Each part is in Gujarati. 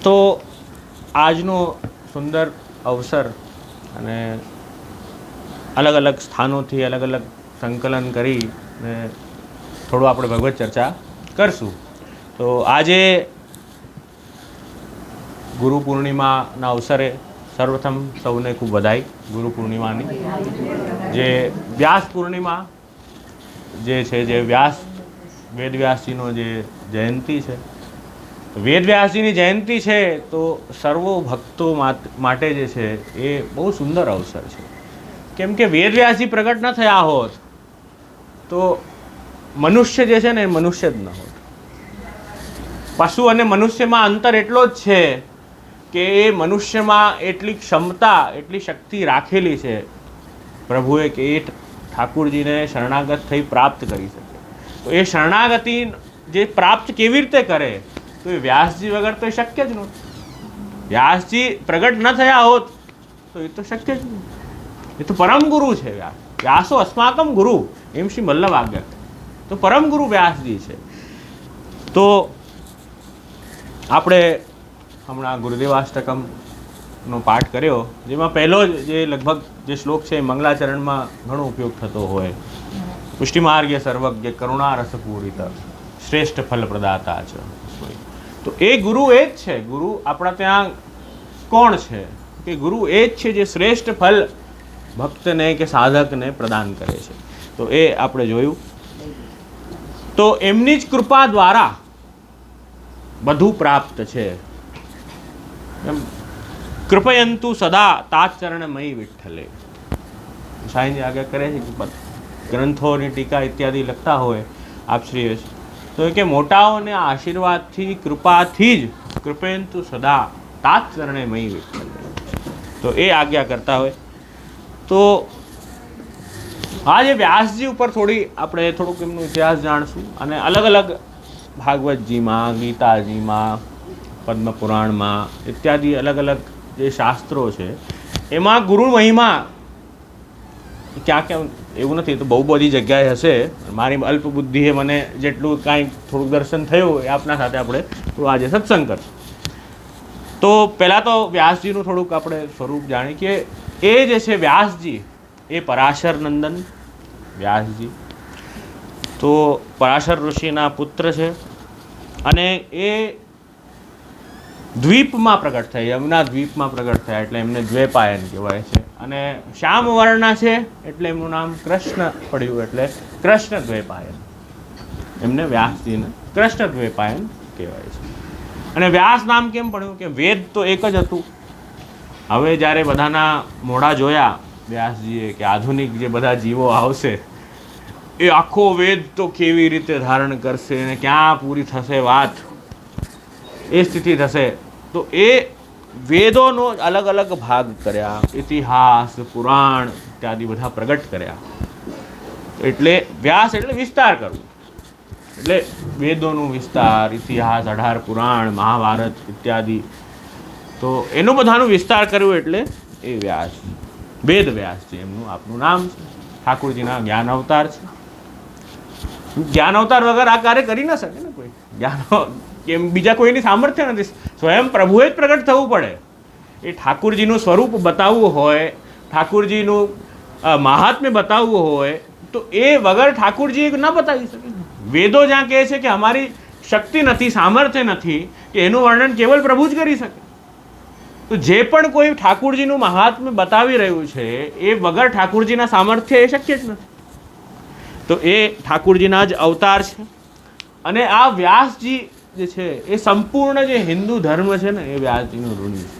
તો આજનો સુંદર અવસર અને અલગ અલગ સ્થાનોથી અલગ અલગ સંકલન કરીને થોડું આપણે ભગવત ચર્ચા કરશું. તો આજે ગુરુ પૂર્ણિમાના અવસરે સર્વપ્રથમ સૌને ખૂબ વધાઈ ગુરુ પૂર્ણિમાની. જે વ્યાસ પૂર્ણિમા જે છે, જે વેદવ્યાસજીનો જે જયંતિ છે, વેદવ્યાસજીની જયંતિ છે, તો સર્વ ભક્તો માટે જે છે એ બહુ સુંદર અવસર છે. કેમ કે વેદવ્યાસજી પ્રગટ ન થયા હોત તો મનુષ્ય જે છે ને એ મનુષ્ય જ ન હોત. પશુ અને મનુષ્યમાં અંતર એટલો જ છે કે એ મનુષ્યમાં એટલી ક્ષમતા, એટલી શક્તિ રાખેલી છે પ્રભુએ કે એ ઠાકુરજીને શરણાગત થઈ પ્રાપ્ત કરી શકે. તો એ શરણાગતિ જે પ્રાપ્ત કેવી રીતે કરે, તો એ વ્યાસજી વગર તો એ શક્ય જ નહોતું. વ્યાસજી પ્રગટ ન થયા હોત તો એ તો શક્ય જ નહીં. એ તો પરમ ગુરુ છે વ્યાસ. વ્યાસો અસ્માકમ ગુરુ, એમ શ્રી વલ્લભ આજ્ઞા. તો પરમ ગુરુ વ્યાસજી છે. તો આપણે હમણાં ગુરુદેવાષ્ટકમનો પાઠ કર્યો, જેમાં પહેલો જે લગભગ જે શ્લોક છે એ મંગલાચરણમાં ઘણો ઉપયોગ થતો હોય. પુષ્ટિમાર્ગ્ય સર્વજ્ઞ કરુણારસપૂરિત શ્રેષ્ઠ ફલ પ્રદાતા છે. તો એ ગુરુ એ જ છે. ગુરુ આપણા ત્યાં કોણ છે કે ગુરુ એ જ છે જે શ્રેષ્ઠ ફલ ભક્તને કે સાધકને પ્રદાન કરે છે. તો એ આપણે જોયું. તો એમની જ કૃપા દ્વારા બધું પ્રાપ્ત છે. કૃપયંતુ સદા તાચરણમયી વિઠ્ઠલે. સાંઈજી આગળ કરે છે કે ગ્રંથોની ટીકા ઇત્યાદિ લખતા હોય આપશ્રીએ, તો કે મોટાઓને આશીર્વાદથી, કૃપાથી જ કૃપયંતુ સદા તાચરણમયી વિઠ્ઠલે. તો એ આજ્ઞા કરતા હોય. તો આજે વ્યાસજી ઉપર આપણે થોડુંક એમનો ઇતિહાસ જાણશું અને અલગ અલગ ભાગવતજીમાં, ગીતાજીમાં, પદ્મપુરાણમાં ઇત્યાદિ અલગ અલગ જે શાસ્ત્રો છે એમાં ગુરુ મહિમા ક્યાં ક્યાં એવું નથી, તો બહુ બધી જગ્યાએ હશે. મારી અલ્પ બુદ્ધિએ મને જેટલું કાંઈ થોડુંક દર્શન થયું એ આપના સાથે આપણે થોડું આજે સત્સંગ કરશું. તો પહેલાં તો વ્યાસજીનું થોડુંક આપણે સ્વરૂપ જાણીએ કે એ જે છે વ્યાસજી એ પરાશર નંદન વ્યાસજી તો પરાશર ઋષિના પુત્ર છે અને એ દ્વીપમાં પ્રગટ થયા, યમુના દ્વીપમાં પ્રગટ થયા એટલે એમને દ્વૈપાયન કહેવાય છે. અને શ્યામ વર્ણના છે એટલે એમનું નામ કૃષ્ણ પડ્યું એટલે કૃષ્ણ દ્વૈપાયન. એમને વ્યાસજીને કૃષ્ણ દ્વૈપાયન કહેવાય છે. અને વ્યાસ નામ કેમ પડ્યું કે વેદ તો એક જ હતું. હવે જ્યારે બધાના મોઢા જોયા વ્યાસજીએ કે આધુનિક જે બધા જીવો આવશે એ આખો વેદ તો કેવી રીતે ધારણ કરશે અને ક્યાં પૂરી થશે વાત, એ સ્થિતિ થશે. તો એ વેદોનો અલગ અલગ ભાગ કર્યા, ઇતિહાસ, પુરાણ ઇત્યાદિ બધા પ્રગટ કર્યા. એટલે વ્યાસ એટલે વિસ્તાર કરવું, એટલે વેદોનું વિસ્તાર, ઇતિહાસ, 18 પુરાણ, મહાભારત ઇત્યાદિ, તો એનું બધાનું વિસ્તાર કર્યું એટલે એ વ્યાસ, વેદ વ્યાસ છે એમનું આપનું નામ છે. ઠાકુરજીના જ્ઞાન અવતાર છે. જ્ઞાન અવતાર વગર આ કાર્ય કરી ન શકે ને કોઈ. જ્ઞાન કેમ બીજા કોઈની સામર્થ્ય નથી, સ્વયં પ્રભુએ જ પ્રગટ થવું પડે. એ ઠાકુરજીનું સ્વરૂપ બતાવવું હોય, ઠાકુરજીનું મહાત્મ્ય બતાવવું હોય તો એ વગર ઠાકુરજી ન બતાવી શકે. વેદો જ્યાં કહે છે કે અમારી શક્તિ નથી, સામર્થ્ય નથી, કે એનું વર્ણન કેવલ પ્રભુ જ કરી શકે. તો જે પણ કોઈ ઠાકુરજીનું મહાત્મ્ય બતાવી રહ્યું છે એ વગર ઠાકુરજીના સામર્થ્ય એ શક્ય જ નથી. તો એ ઠાકુરજીના જ અવતાર છે. અને આ વ્યાસજી જે છે એ સંપૂર્ણ જે હિન્દુ ધર્મ છે ને એ વ્યાસજીનું ઋણી છે.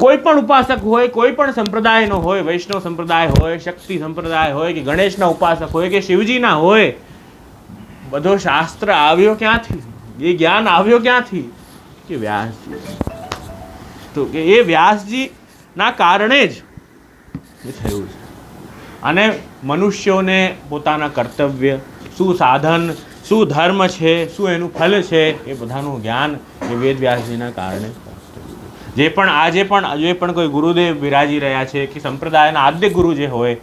કોઈ પણ ઉપાસક હોય, કોઈ પણ સંપ્રદાયનો હોય, વૈષ્ણવ સંપ્રદાય હોય, શક્તિ સંપ્રદાય હોય, કે ગણેશના ઉપાસક હોય કે શિવજીના હોય, બધો શાસ્ત્ર આવ્યો ક્યાંથી, એ જ્ઞાન આવ્યો ક્યાંથી કે વ્યાસજી. તો કે એ વ્યાસજીના કારણે જ એ થયું છે. અને મનુષ્યોને પોતાના કર્તવ્ય, શું સાધન, શું ધર્મ છે, શું એનું ફલ છે, એ બધાનું જ્ઞાન એ વેદ વ્યાસજીના કારણે. જે પણ કોઈ ગુરુદેવ બિરાજી રહ્યા છે કે સંપ્રદાયના આદ્ય ગુરુ જે હોય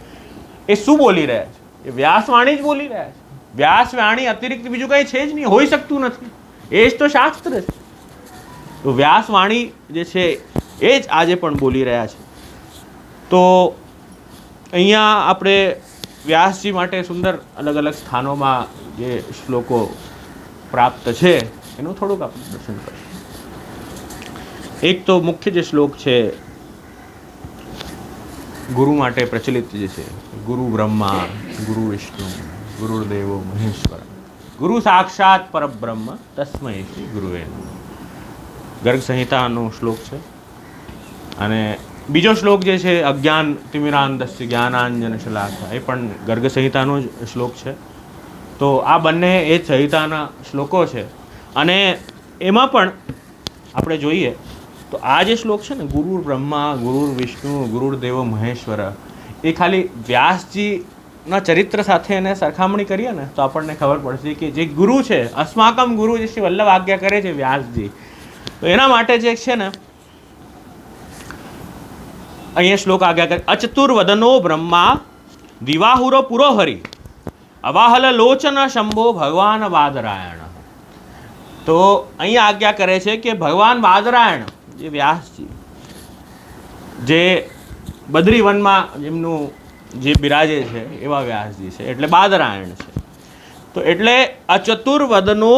એ શું બોલી રહ્યા છે, એ વ્યાસવાણી જ બોલી રહ્યા છે. વ્યાસવાણી અતિરિક્ત બીજું કંઈ છે જ નહીં, હોઈ શકતું નથી. એ જ તો શાસ્ત્ર છે. તો વ્યાસવાણી જે છે એ જ આજે પણ બોલી રહ્યા છે. તો અહીંયા આપણે વ્યાસજી માટે સુંદર અલગ અલગ સ્થાનોમાં જે શ્લોકો પ્રાપ્ત છે એનું થોડુંક આપણે દર્શન કરીશું. એક તો મુખ્ય જે શ્લોક છે ગુરુ માટે પ્રચલિત જે છે, ગુરુ બ્રહ્મા ગુરુ વિષ્ણુ ગુરુર્દેવો મહેશ્વર ગુરુ સાક્ષાત પરબ્રહ્મ તસ્મૈ શ્રી ગુરુવે નમઃ. ગર્ગ સંહિતાનો શ્લોક છે. અને બીજો શ્લોક જે છે અજ્ઞાન તિમિરાંધસ્ય જ્ઞાનાંજન શલાકા, એ પણ ગર્ગ સંહિતાનો જ શ્લોક છે. તો આ બંને એ સંહિતાના શ્લોકો છે. અને એમાં પણ આપણે જોઈએ તો આ જે શ્લોક છે ને, ગુરુ બ્રહ્મા ગુરુ વિષ્ણુ ગુરુર્દેવો મહેશ્વર, એ ખાલી વ્યાસજીના ચરિત્ર સાથે એને સરખામણી કરીએ ને તો આપણને ખબર પડશે કે જે ગુરુ છે, અસ્માકમ ગુરુ જે શ્રી વલ્લભ આજ્ઞા કરે છે વ્યાસજી, તો એના માટે જે છે ને અહીંયા શ્લોક આજ્ઞા કરે, અચતુર્વદનો બ્રહ્મા દિવાહુરો પુરોહરી અવાહલ લોચન શંભો ભગવાન વાદરાયણ. તો અહીંયા આજ્ઞા કરે છે કે ભગવાન વાદરાયણ જે વ્યાસજી જે બદ્રીવનમાં જેમનું જે બિરાજે છે એવા વ્યાસજી છે, એટલે બાદરાયણ છે. તો એટલે અચતુર્વદનો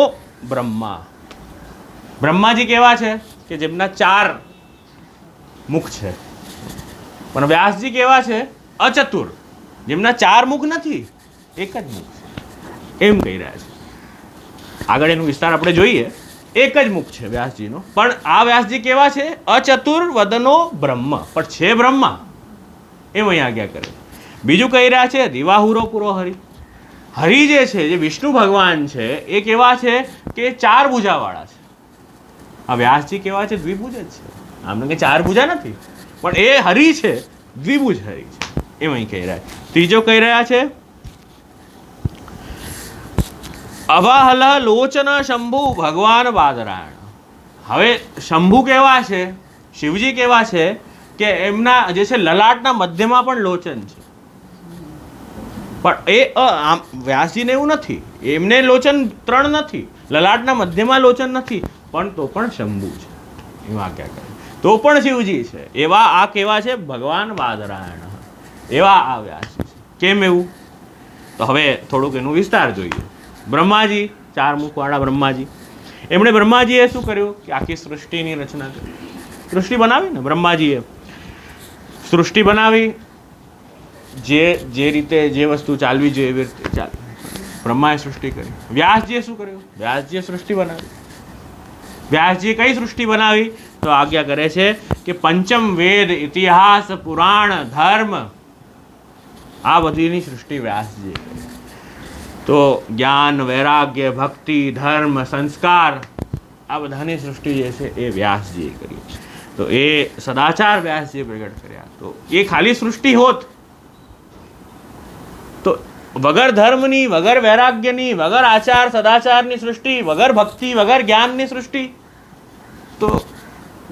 બ્રહ્મા, બ્રહ્માજી કેવા છે કે જેમના 4 મુખ છે, પણ વ્યાસજી કેવા છે અચતુર, જેમના 4 મુખ નથી, એક જ મુખ છે, એમ કહી રહ્યા છે. આગળ એનું વિસ્તાર આપણે જોઈએ. એક જ મુખ છે વ્યાસજીનો, પણ આ વ્યાસજી કેવા છે અચતુર વદનો બ્રહ્મ, પણ છે બ્રહ્મા, એમ અહીં આજ્ઞા કરે. બીજું કહી રહ્યા છે દિવાહુરો પુરો હરિ, હરિ જે છે જે વિષ્ણુ ભગવાન છે એ કેવા છે કે 4 ભુજાવાળા છે. આ વ્યાસજી કેવા છે દ્વિભુજ જ છે, આમને કે 4 ભુજા નથી, પણ એ હરિ છે, દ્વિભુજ હરિ છે, એમ અહીં કહી રહ્યા છે. ત્રીજો કહી રહ્યા છે અવાહલ લોચન શંભુ ભગવાન વાદરાયણ. હવે શંભુ કેવા છે, શિવજી કેવા છે કે એમના જે છે લલાટના મધ્યમાં પણ લોચન છે, પણ એ આમ વ્યાસજીને એવું નથી, એમને લોચન 3 નથી, લલાટના મધ્યમાં લોચન નથી, પણ તો પણ શંભુ છે, એવા ક્યાં કરે, તો પણ શિવજી છે. એવા આ કેવા છે ભગવાન વાદરાયણ, એવા આ વ્યાસજી છે. કેમ એવું? તો હવે થોડુંક એનું વિસ્તાર જોઈએ. બ્રહ્માજી 4 મુખવાળા બ્રહ્માજી, એમણે બ્રહ્માજીએ શું કર્યું કે આખી સૃષ્ટિની રચના કરી, સૃષ્ટિ બનાવી ને બ્રહ્માજીએ સૃષ્ટિ બનાવી, જે રીતે જે વસ્તુ ચાલવી જોઈએ એવી રીતે ચાલી, બ્રહ્માએ સૃષ્ટિ કરી. વ્યાસજીએ શું કર્યું? વ્યાસજીએ સૃષ્ટિ બનાવી. વ્યાસજીએ કઈ સૃષ્ટિ બનાવી? તો આજ્ઞા કરે છે કે પંચમ વેદ ઇતિહાસ પુરાણ ધર્મ, આ બધીની સૃષ્ટિ વ્યાસજીએ કરી. તો જ્ઞાન વૈરાગ્ય ભક્તિ ધર્મ સંસ્કાર આ બધાની સૃષ્ટિ જે છે એ વ્યાસજીએ કરી. તો એ સદાચાર વ્યાસજીએ પ્રગટ કર્યા. તો એ ખાલી સૃષ્ટિ હોત તો વગર ધર્મની, વગર વૈરાગ્યની, વગર આચાર સદાચારની સૃષ્ટિ, વગર ભક્તિ, વગર જ્ઞાનની સૃષ્ટિ, તો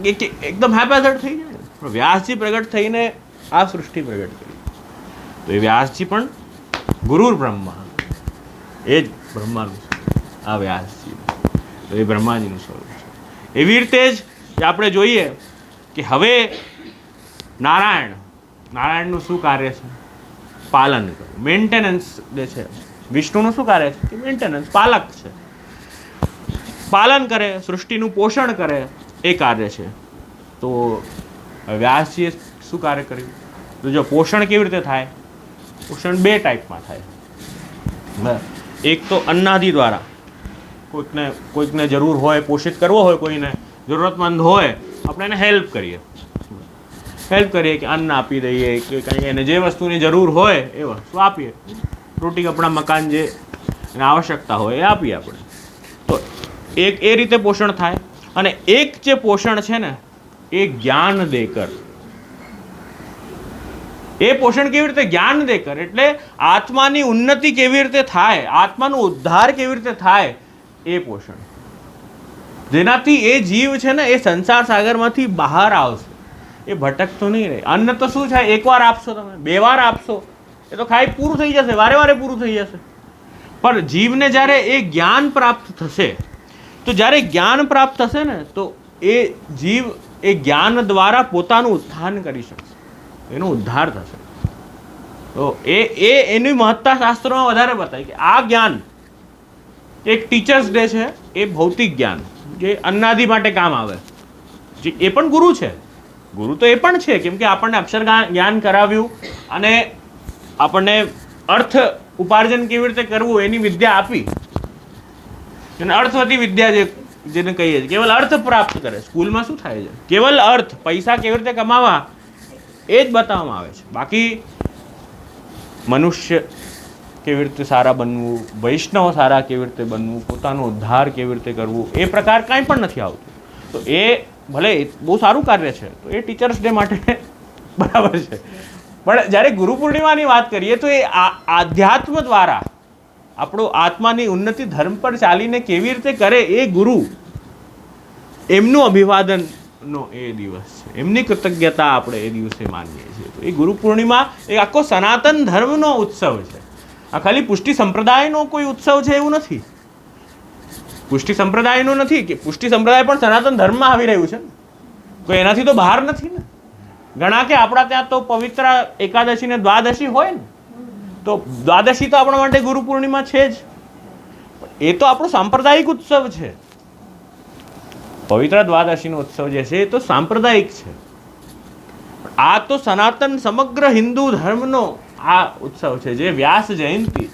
એકદમ હેપેઝેટ થઈ જાય. પણ વ્યાસજી પ્રગટ થઈને આ સૃષ્ટિ પ્રગટ કરી. તો એ વ્યાસજી પણ ગુરુ બ્રહ્મા, એ જ બ્રહ્માનું આ વ્યાસજી, તો એ બ્રહ્માજીનું સ્વરૂપ છે. એવી રીતે જ આપણે જોઈએ કે હવે નારાયણનું શું કાર્ય છે? પાલન કરવું, મેન્ટેનન્સ જે છે. વિષ્ણુનું શું કાર્ય છે? કે મેન્ટેનન્સ, પાલક છે, પાલન કરે, સૃષ્ટિનું પોષણ કરે, એ કાર્ય છે. તો વ્યાસજીએ શું કાર્ય કર્યું? તો જો પોષણ કેવી રીતે થાય? પોષણ 2 ટાઈપમાં થાય. એક તો અન્નાદિ દ્વારા, કોઈકને જરૂર હોય, પોષિત કરવો હોય, કોઈને જરૂરતમંદ હોય, આપણે એને હેલ્પ કરીએ કે અન્ન આપી દઈએ, કે કંઈ એને જે વસ્તુની જરૂર હોય એ વસ્તુ આપીએ, રોટી કપડાં મકાન જે એને આવશ્યકતા હોય એ આપીએ આપણે. તો એક એ રીતે પોષણ થાય. અને એક જે પોષણ છે ને એ જ્ઞાન દેકર, એ પોષણ કેવી રીતે? જ્ઞાન દેકર, એટલે આત્માની ઉન્નતિ કેવી રીતે થાય, આત્માનો ઉદ્ધાર કેવી રીતે થાય, એ પોષણ, જેનાથી એ જીવ છે ને એ સંસાર સાગરમાંથી બહાર આવશે, એ ભટકતો નહીં રહે. અન્ન તો શું છે, 1 વાર આપશો તમે, 2 વાર આપશો, એ તો ખાઈ પૂરું થઈ જશે, વારે વારે પૂરું થઈ જશે. પણ જીવને જ્યારે એ જ્ઞાન પ્રાપ્ત થશે, તો જ્યારે જ્ઞાન પ્રાપ્ત થશે ને તો એ જીવ એ જ્ઞાન દ્વારા પોતાનું ઉત્થાન કરી શકશે, એનો ઉદ્ધાર થશે. તો એની મહત્તા શાસ્ત્રોમાં વધારે બતાવી કે આ જ્ઞાન એક ટીચર્સ ડે છે, એ ભૌતિક જ્ઞાન જે અન્નાદિ માટે કામ આવે, જે એ પણ ગુરુ છે. ગુરુ તો એ પણ છે, કેમ કે આપણને અક્ષર જ્ઞાન કરાવ્યું અને આપણને અર્થ ઉપાર્જન કેવી રીતે કરવું એની વિદ્યા આપી, અને અર્થવતી વિદ્યા જેને કહીએ છીએ, કેવલ અર્થ પ્રાપ્ત કરે. સ્કૂલમાં શું થાય છે? કેવલ અર્થ, પૈસા કેવી રીતે કમાવા એ જ બતાવવામાં આવે છે. બાકી મનુષ્ય કેવી રીતે સારા બનવું, વૈષ્ણવ સારા કેવી રીતે બનવું, પોતાનો ઉદ્ધાર કેવી રીતે કરવું, એ પ્રકાર કાંઈ પણ નથી આવતું. તો એ ભલે બહુ સારું કાર્ય છે, તો એ ટીચર્સ ડે માટે બરાબર છે. પણ જ્યારે ગુરુ પૂર્ણિમાની વાત કરીએ તો એ આધ્યાત્મ દ્વારા આપણો આત્માની ઉન્નતિ ધર્મ પર ચાલીને કેવી રીતે કરે, એ ગુરુ એમનું અભિવાદનનો એ દિવસ છે, એમની કૃતજ્ઞતા આપણે એ દિવસે માનીએ છીએ. તો એ ગુરુ પૂર્ણિમા એ આખો સનાતન ધર્મનો ઉત્સવ છે. આ ખાલી પુષ્ટિ સંપ્રદાયનો કોઈ ઉત્સવ છે એવું નથી. પુષ્ટિ સંપ્રદાયનો નથી, કે પુષ્ટિ સંપ્રદાય પણ સનાતન ધર્મમાં આવી રહ્યું છે, કોઈ એનાથી તો બહાર નથી ને. ઘણા કે આપણા ત્યાં તો પવિત્ર એકાદશી ને દ્વાદશી હોય ને, તો દ્વાદશી તો આપણા માટે ગુરુ પૂર્ણિમા છે જ. એ તો આપણો સાંપ્રદાયિક ઉત્સવ છે. પવિત્ર દ્વાદશીનો ઉત્સવ જે છે એ તો સાંપ્રદાયિક છે. આ તો સનાતન સમગ્ર હિન્દુ ધર્મનો આ ઉત્સવ છે, જે વ્યાસ જયંતિ.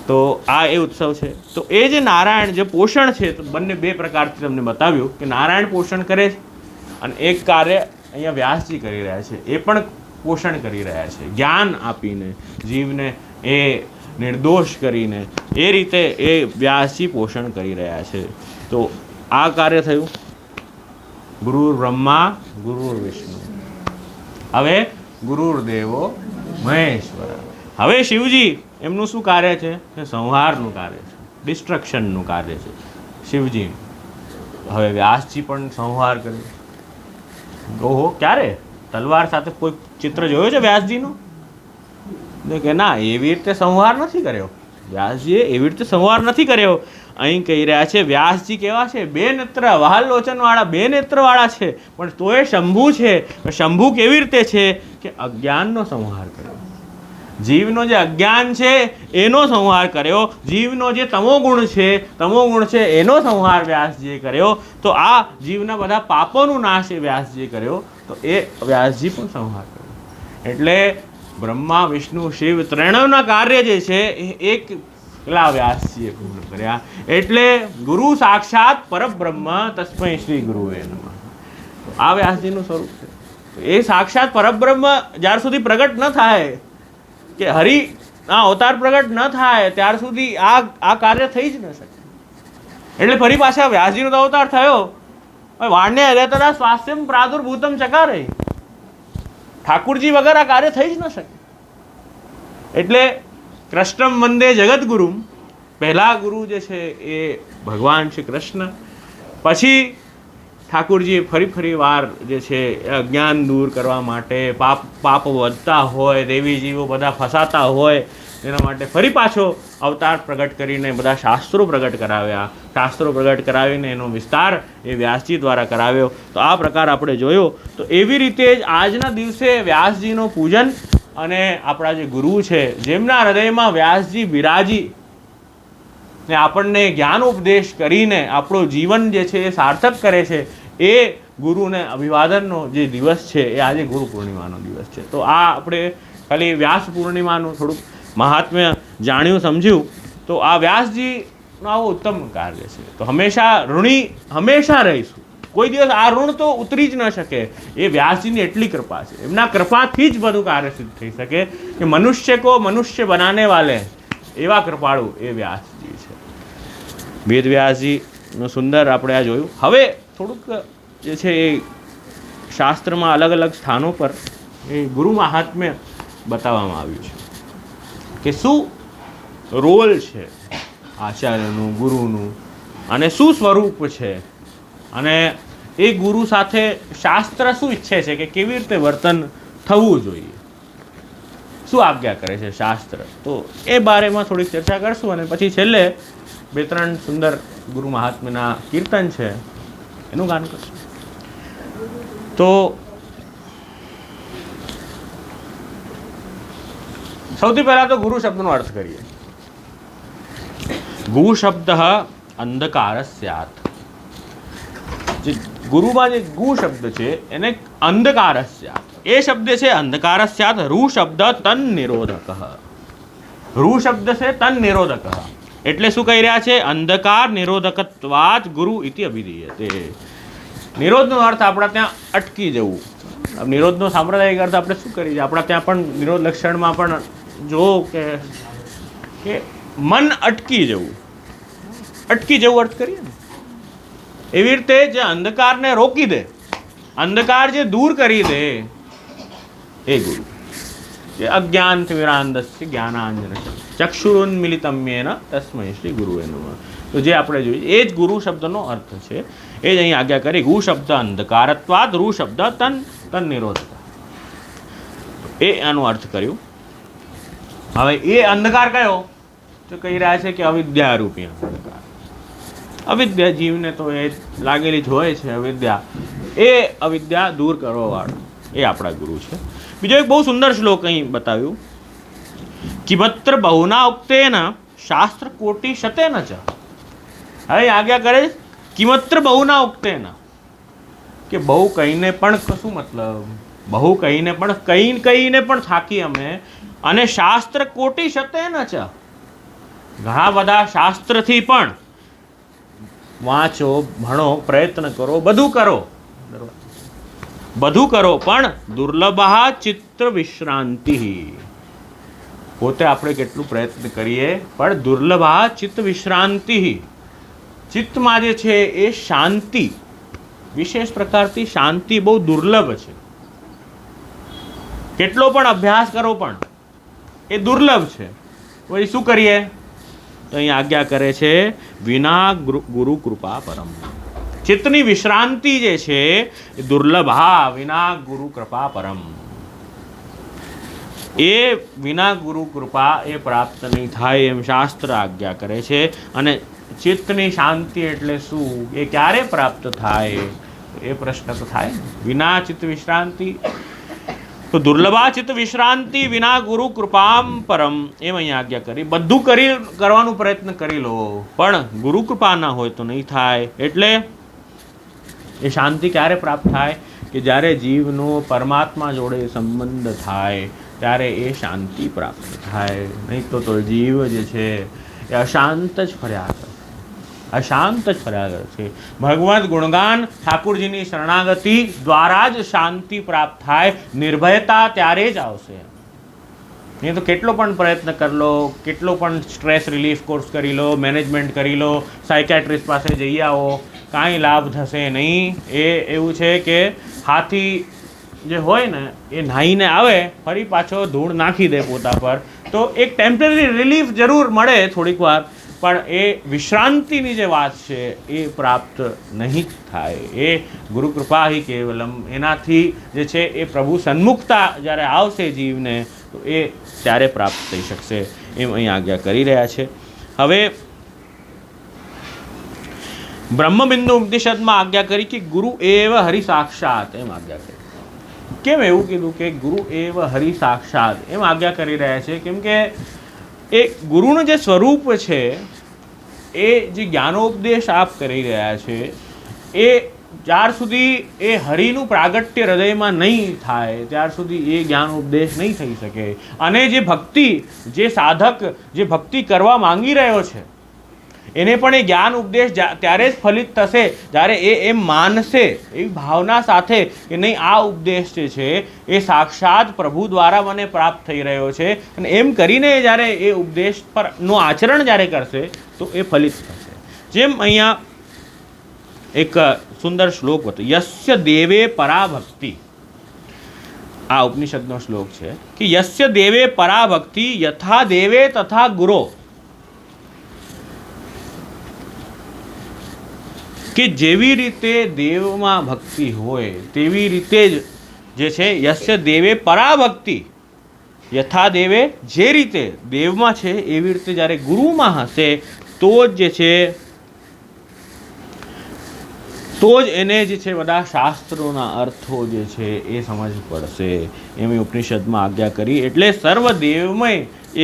તો આ એ ઉત્સવ છે. તો એ જે નારાયણ જે પોષણ છે, તો બંને બે પ્રકારથી તમને બતાવ્યું કે નારાયણ પોષણ કરે છે, અને એક કાર્ય અહીંયા વ્યાસજી કરી રહ્યા છે, એ પણ પોષણ કરી રહ્યા છે, જ્ઞાન આપીને જીવને એ નિર્દોષ કરીને એ રીતે એ વ્યાસજી પોષણ કરી રહ્યા છે. તો આ કાર્ય થયું ગુરુર બ્રહ્મા ગુરુર વિષ્ણુ. હવે ગુરુર્દેવો મહેશ્વર. હવે શિવજી એમનું શું કાર્ય છે? સંહારનું કાર્ય છે, ડિસ્ટ્રક્શનનું કાર્ય છે શિવજી. હવે વ્યાસજી પણ સંહાર કર્યો. ઓહો, ક્યારે? તલવાર સાથે કોઈ ચિત્ર જોયો છે વ્યાસજીનો? કે ના, એવી રીતે સંહાર નથી કર્યો. વ્યાસજીએ એવી રીતે સંહાર નથી કર્યો. અહીં કહી રહ્યા છે વ્યાસજી કેવા છે? બે નેત્ર, વહાલ લોચન વાળા, બે નેત્ર વાળા છે, પણ તોય શંભુ છે. શંભુ કેવી રીતે છે? કે અજ્ઞાનનો સંહાર કર્યો. જીવનો જે અજ્ઞાન છે એનો સંહાર કર્યો. જીવનો જે તમોગુણ છે એનો સંહાર વ્યાસજીએ કર્યો. તો આ જીવના બધા પાપોનું નાશ એ વ્યાસજીએ કર્યો. તો એ વ્યાસજી પણ સંહાર કર્યો. એટલે બ્રહ્મા વિષ્ણુ શિવ ત્રણેયના કાર્ય જે છે એ એક પેલા વ્યાસજીએ પૂર્ણ કર્યા. એટલે ગુરુ સાક્ષાત પરબ્રહ્મ તસ્મૈ શ્રી ગુરુવે નમઃ. આ વ્યાસજીનું સ્વરૂપ છે. એ સાક્ષાત પરબ્રહ્મ જ્યાર સુધી પ્રગટ ન થાય, કે હરિ આ અવતાર પ્રગટ ન થાય, ત્યાર સુધી આ કાર્ય થઈ જ ન શકે. એટલે ફરી પાછા વ્યાસજીનો તો અવતાર થયો. વાણ્ય રેતરા સ્વાસ્થ્યમ પ્રાદુર્ભૂતમ ચકારે. ઠાકુરજી વગર આ કાર્ય થઈ જ ન શકે. એટલે કૃષ્ણમ વંદે જગદગુરુ. પહેલા ગુરુ જે છે એ ભગવાન શ્રી કૃષ્ણ, પછી ઠાકુરજી ફરી વાર જે છે અજ્ઞાન દૂર કરવા માટે, પાપ વધતા હોય, દેવી જીવો બધા ફસાતા હોય, એના માટે ફરી પાછો અવતાર પ્રગટ કરીને બધા શાસ્ત્રો પ્રગટ કરાવ્યા. શાસ્ત્રો પ્રગટ કરાવીને એનો વિસ્તાર એ વ્યાસજી દ્વારા કરાવ્યો. તો આ પ્રકાર આપણે જોયો. તો એવી રીતે જ આજના દિવસે વ્યાસજીનું પૂજન, અને આપણા જે ગુરુ છે જેમના હૃદયમાં વ્યાસજી બિરાજી ને આપણને જ્ઞાન ઉપદેશ કરીને આપણું જીવન જે છે એ સાર્થક કરે છે, એ ગુરુને અભિવાદનનો જે દિવસ છે એ આજે ગુરુ પૂર્ણિમાનો દિવસ છે. તો આ આપણે ખાલી વ્યાસ પૂર્ણિમાનું થોડુંક મહાત્મ્ય જાણ્યું, સમજ્યું. તો આ વ્યાસજીનું આવું ઉત્તમ કાર્ય છે. તો હંમેશા ઋણી હંમેશા રહીશું. કોઈ દિવસ આ ઋણ તો ઉતરી જ ન શકે. એ વ્યાસજીની એટલી કૃપા છે. એમના કૃપાથી જ બધું કાર્ય સિદ્ધ થઈ શકે. કે મનુષ્ય કો મનુષ્ય બનાને વાલે એવા કૃપાળુ એ વ્યાસજી છે. વેદ વ્યાસજીનું સુંદર આપણે આ જોયું. હવે થોડુંક જે છે એ શાસ્ત્રમાં અલગ અલગ સ્થાનો પર એ ગુરુ મહાત્મ્ય બતાવવામાં આવ્યું છે, કે શું રોલ છે આચાર્યનું, ગુરુનું, અને શું સ્વરૂપ છે, અને એ ગુરુ સાથે શાસ્ત્ર શું ઈચ્છે છે કે કેવી રીતે વર્તન થવું જોઈએ, શું આજ્ઞા કરે છે શાસ્ત્ર. તો એ બારેમાં થોડીક ચર્ચા કરશું, અને પછી છેલ્લે બે ત્રણ સુંદર ગુરુ મહાત્મ્યના કીર્તન છે એનું ગાન કરશું. તો સૌથી પહેલા તો ગુરુ શબ્દનો અર્થ કરીએ. ગુ શબ્દ અંધકાર સ્યાત. જે ગુરુમાં જે ગુ શબ્દ છે એને અંધકાર સ્યાત, એ શબ્દ છે અંધકાર સ્યાત. રૂ શબ્દ તન નિરોધક. રૂ શબ્દ છે તન નિરોધક. એટલે શું કહી રહ્યા છે? અંધકાર નિરોધકત્વાત ગુરુ ઇતિ અભિધીયતે. નિરોધનો અર્થ આપણા ત્યાં અટકી જવું. નિરોધનો સાંપ્રદાયિક અર્થ આપણે શું કરીએ? આપણા ત્યાં પણ નિરોધ લક્ષણમાં પણ જો કે મન અટકી જવું, અટકી જવું અર્થ કરીએ ને, એવી રીતે જે અંધકારને રોકી દે, અંધકાર જે દૂર કરી દે એ ગુરુ. જે અજ્ઞાન વિરાંદસ્ય જ્ઞાનાંજન ચક્ષુરુન્મિલિતમ્યેન તસ્મૈ શ્રી ગુરુવે નમઃ. તો જે આપણે જોઈએ એ જ ગુરુ શબ્દનો અર્થ છે. એ જ અહીં આજ્ઞા કરી. ગુ શબ્દ અંધકારત્વાદ, રૂ શબ્દ તન નિરોધક. એ આનો અર્થ કર્યું. હવે એ અંધકાર કયો? તો કહી રહ્યા છે કે અવિદ્યા રૂપી અંધકાર. અવિદ્યા જીવને તો એ લાગેલી જ હોય છે અવિદ્યા. એ અવિદ્યા દૂર કરવા વાળો એ આપણા ગુરુ છે. બીજો એક બહુ સુંદર શ્લોક અહીં બતાવ્યું. કિમત્ર બહુના ઉક્તેન શાસ્ત્ર કોટી શતેન ચ. હવે આજ્ઞા કરે કિમત્ર બહુના ઉક્તેન, કે બહુ કહીને પણ કશું મતલબ, બહુ કહીને પણ કહીને પણ થાકી અમે. અને શાસ્ત્ર કોટી શતેન ચ, ઘણા બધા શાસ્ત્રથી પણ વાંચો, ભણો, પ્રયત્ન કરો, બધું કરો, પણ દુર્લભા ચિત્ત વિશ્રાંતિ. પોતે આપણે કેટલું પ્રયત્ન કરીએ પણ દુર્લભા ચિત્ત વિશ્રાંતિ. ચિત્તમાં જે છે એ શાંતિ, વિશેષ પ્રકારથી શાંતિ બહુ દુર્લભ છે. કેટલો પણ અભ્યાસ કરો પણ એ દુર્લભ છે. પછી શું કરીએ? તો અહીં આજ્ઞા કરે છે વિના ગુરુ કૃપા પરમ. ચિત્તની વિશ્રાંતિ જે છે એ દુર્લભ. હા, વિના ગુરુ કૃપા પરમ. એ વિના ગુરુ કૃપા એ પ્રાપ્ત નહીં થાય એમ શાસ્ત્ર આજ્ઞા કરે છે. અને ચિત્તની શાંતિ એટલે શું? એ ક્યારે પ્રાપ્ત થાય એ પ્રશ્ન તો થાય ને. વિના ચિત્ત વિશ્રાંતિ, તો દુર્લભા ચિત્ત વિશ્રાંતિ વિના ગુરુ કૃપામ પરમ. એમ અહીં આજ્ઞા કરી. બધું કરવાનું પ્રયત્ન કરી લો પણ ગુરુ કૃપા ના હોય તો નહીં થાય. એટલે એ શાંતિ ક્યારે પ્રાપ્ત થાય? કે જ્યારે જીવનો પરમાત્મા જોડે સંબંધ થાય ત્યારે એ શાંતિ પ્રાપ્ત થાય. નહીં તો જીવ જે છે એ અશાંત જ ફર્યા કરે, અશાંત જ ફર્યા કરે છે. ભગવદ ગુણગાન, ઠાકુરજીની શરણાગતિ દ્વારા જ શાંતિ પ્રાપ્ત થાય. નિર્ભયતા ત્યારે જ આવશે. નહીં તો કેટલો પણ પ્રયત્ન કરી લો, કેટલો પણ સ્ટ્રેસ રિલીફ કોર્સ કરી લો, મેનેજમેન્ટ કરી લો, સાયકેટ્રિસ્ટ પાસે જઈ આવો, કાંઈ લાભ થશે નહીં. એ એવું છે કે હાથી જે હોય ને એ નાહીને આવે, ફરી પાછો ધૂળ નાખી દે પોતા પર, તો એક ટેમ્પરરી રિલીફ જરૂર મળે થોડીક વાર, પણ એ વિશ્રાંતિની જે વાત છે એ પ્રાપ્ત નહીં થાય. એ ગુરુ કૃપા હિ કેવલમ. એનાથી જે છે એ પ્રભુ સન્મુખતા જ્યારે આવશે જીવને તો એ ત્યારે પ્રાપ્ત થઈ શકશે. એમ અહીં આજ્ઞા કરી રહ્યા છે. હવે બ્રહ્મબિંદુ ઉપનિષદમાં આજ્ઞા કરી કે ગુરુ એવ હરિ સાક્ષાત. એમ આજ્ઞા કરી. કેમ એવું કીધું કે ગુરુ એવ હરિ સાક્ષાત? એમ આજ્ઞા કરી રહ્યા છે કેમ કે એ ગુરુનું જે સ્વરૂપ છે, એ જે જ્ઞાનોપદેશ આપ કરી રહ્યા છે, એ જ્યાર સુધી એ હરિનું પ્રાગટ્ય હૃદયમાં નહીં થાય ત્યાર સુધી એ જ્ઞાન ઉપદેશ નહીં થઈ શકે. અને જે ભક્તિ, જે સાધક જે ભક્તિ કરવા માંગી રહ્યો છે એને પણ એ જ્ઞાન ઉપદેશ ત્યારે જ ફલિત થશે જ્યારે એ એમ માનશે, એવી ભાવના સાથે કે નહીં આ ઉપદેશ જે છે એ સાક્ષાત પ્રભુ દ્વારા મને પ્રાપ્ત થઈ રહ્યો છે. અને એમ કરીને જ્યારે એ ઉપદેશ પરનું આચરણ જ્યારે કરશે તો એ ફલિત થશે. જેમ અહીંયા એક સુંદર શ્લોક હતો, યસ્ય દેવે પરાભક્તિ. આ ઉપનિષદનો શ્લોક છે કે યસ્ય દેવે પરાભક્તિ યથા દેવે તથા ગુરો. કે જેવી રીતે દેવમાં ભક્તિ હોય તેવી રીતે જ જે છે યસ્ય દેવે પરાભક્તિ યથા દેવે, જે રીતે દેવમાં છે એવી રીતે જ્યારે ગુરુમાં હશે તો જ જે છે તો જ એને જે છે બધા શાસ્ત્રોના અર્થો જે છે એ સમજ પડશે. એમ ઉપનિષદમાં આજ્ઞા કરી. એટલે સર્વદેવમય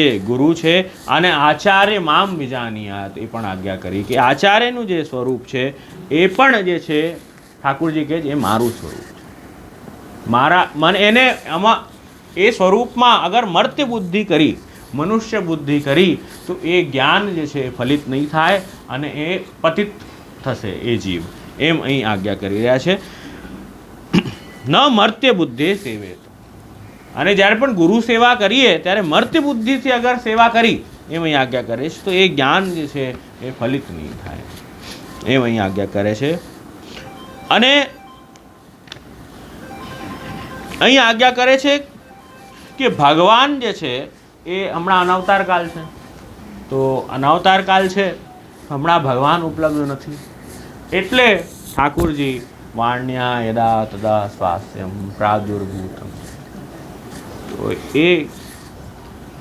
એ ગુરુ છે. અને આચાર્ય મામ વિજાનીયાત એ પણ આજ્ઞા કરી કે આચાર્યનું જે સ્વરૂપ છે એ પણ જે છે ઠાકુરજી કહે છે એ મારું સ્વરૂપ છે. મારા મને એને આમાં એ સ્વરૂપમાં અગર મર્ત્ય બુદ્ધિ કરી, મનુષ્ય બુદ્ધિ કરી તો એ જ્ઞાન જે છે એ ફલિત નહીં થાય અને એ પતિત થશે એ જીવ. એમ અહીં આજ્ઞા કરી રહ્યા છે. ન મર્ત્ય બુદ્ધિ સેવે. અને જ્યારે પણ ગુરુ સેવા કરીએ ત્યારે મર્ત્ય બુદ્ધિથી અગર સેવા કરી એમ અહીં આજ્ઞા કરે છે તો એ જ્ઞાન જે છે એ ફલિત નહીં થાય. એમ અહીં આજ્ઞા કરે છે. અને અહીં આજ્ઞા કરે છે કે ભગવાન જે છે એ હમણાં અનવતાર કાળ છે. તો અનવતાર કાળ છે, હમણાં ભગવાન ઉપલબ્ધ નથી. એટલે ઠાકુરજી વાણ્યા યદા તદા સ્વાસ્યમ પ્રાદુર્ભૂતમ.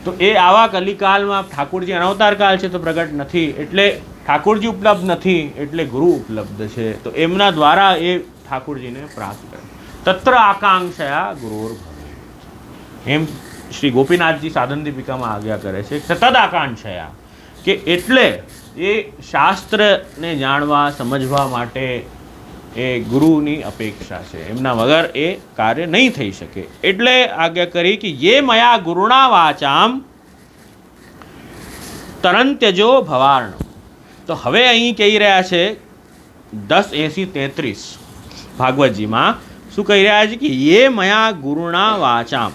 તો એ આવા કલિકાલમાં ઠાકુરજી અનવતાર કાળ છે તો પ્રગટ નથી. એટલે ઠાકુરજી ઉપલબ્ધ નથી એટલે ગુરુ ઉપલબ્ધ છે. તો એમના દ્વારા એ ઠાકુરજીને પ્રાપ્ત કરે. તત્ર આકાંક્ષયા ગુરુર ભવે. એમ શ્રી ગોપીનાથજી સાધન દીપિકામાં આજ્ઞા કરે છે તદ આકાંક્ષયા કે એટલે એ શાસ્ત્રને જાણવા સમજવા માટે એ ગુરુની અપેક્ષા છે. એમના વગર એ કાર્ય નહીં થઈ શકે. એટલે આજ્ઞા કરી કે યે મયા ગુરુણા વાચામ તરંત્યજો ભવાર્ણ. તો હવે અહીં કહી રહ્યા છે 10:80-33 ભાગવતજીમાં શું કહી રહ્યા છે કે યે મયા ગુરુણા વાચામ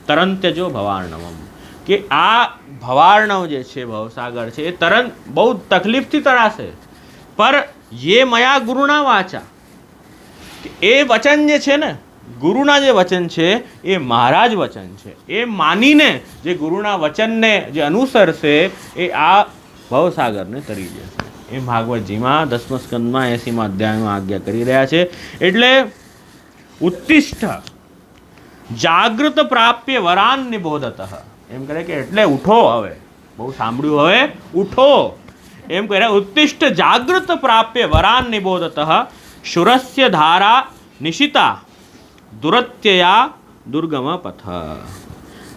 તરંત્યજો ભવાર્ણવમ. કે આ ભવાર્ણવ જે છે ભવસાગર છે એ તરંત બહુ તકલીફથી તરાશે. પર યે મયા ગુરુના વાચા, એ વચન જે છે ને ગુરુના જે વચન છે એ મારા જ વચન છે. એ માનીને જે ગુરુના વચનને જે અનુસરશે એ આ ભવસાગરને તરી જશે. એ ભાગવતજીમાં 10મા સ્કંદમાં 80મા અધ્યાયમાં આજ્ઞા કરી રહ્યા છે. એટલે ઉત્તિષ્ઠ જાગૃત પ્રાપ્ય વરાન નિબોધત. એમ કરે કે એટલે ઉઠો, હવે બહુ સાંભળ્યું, હવે ઉઠો. એમ કહે ઉત્તિષ્ઠ જાગૃત પ્રાપ્ય વરાન નિબોધત શુરસ્ય ધારા નિશિતા દુરત્યયા દુર્ગમ પથ.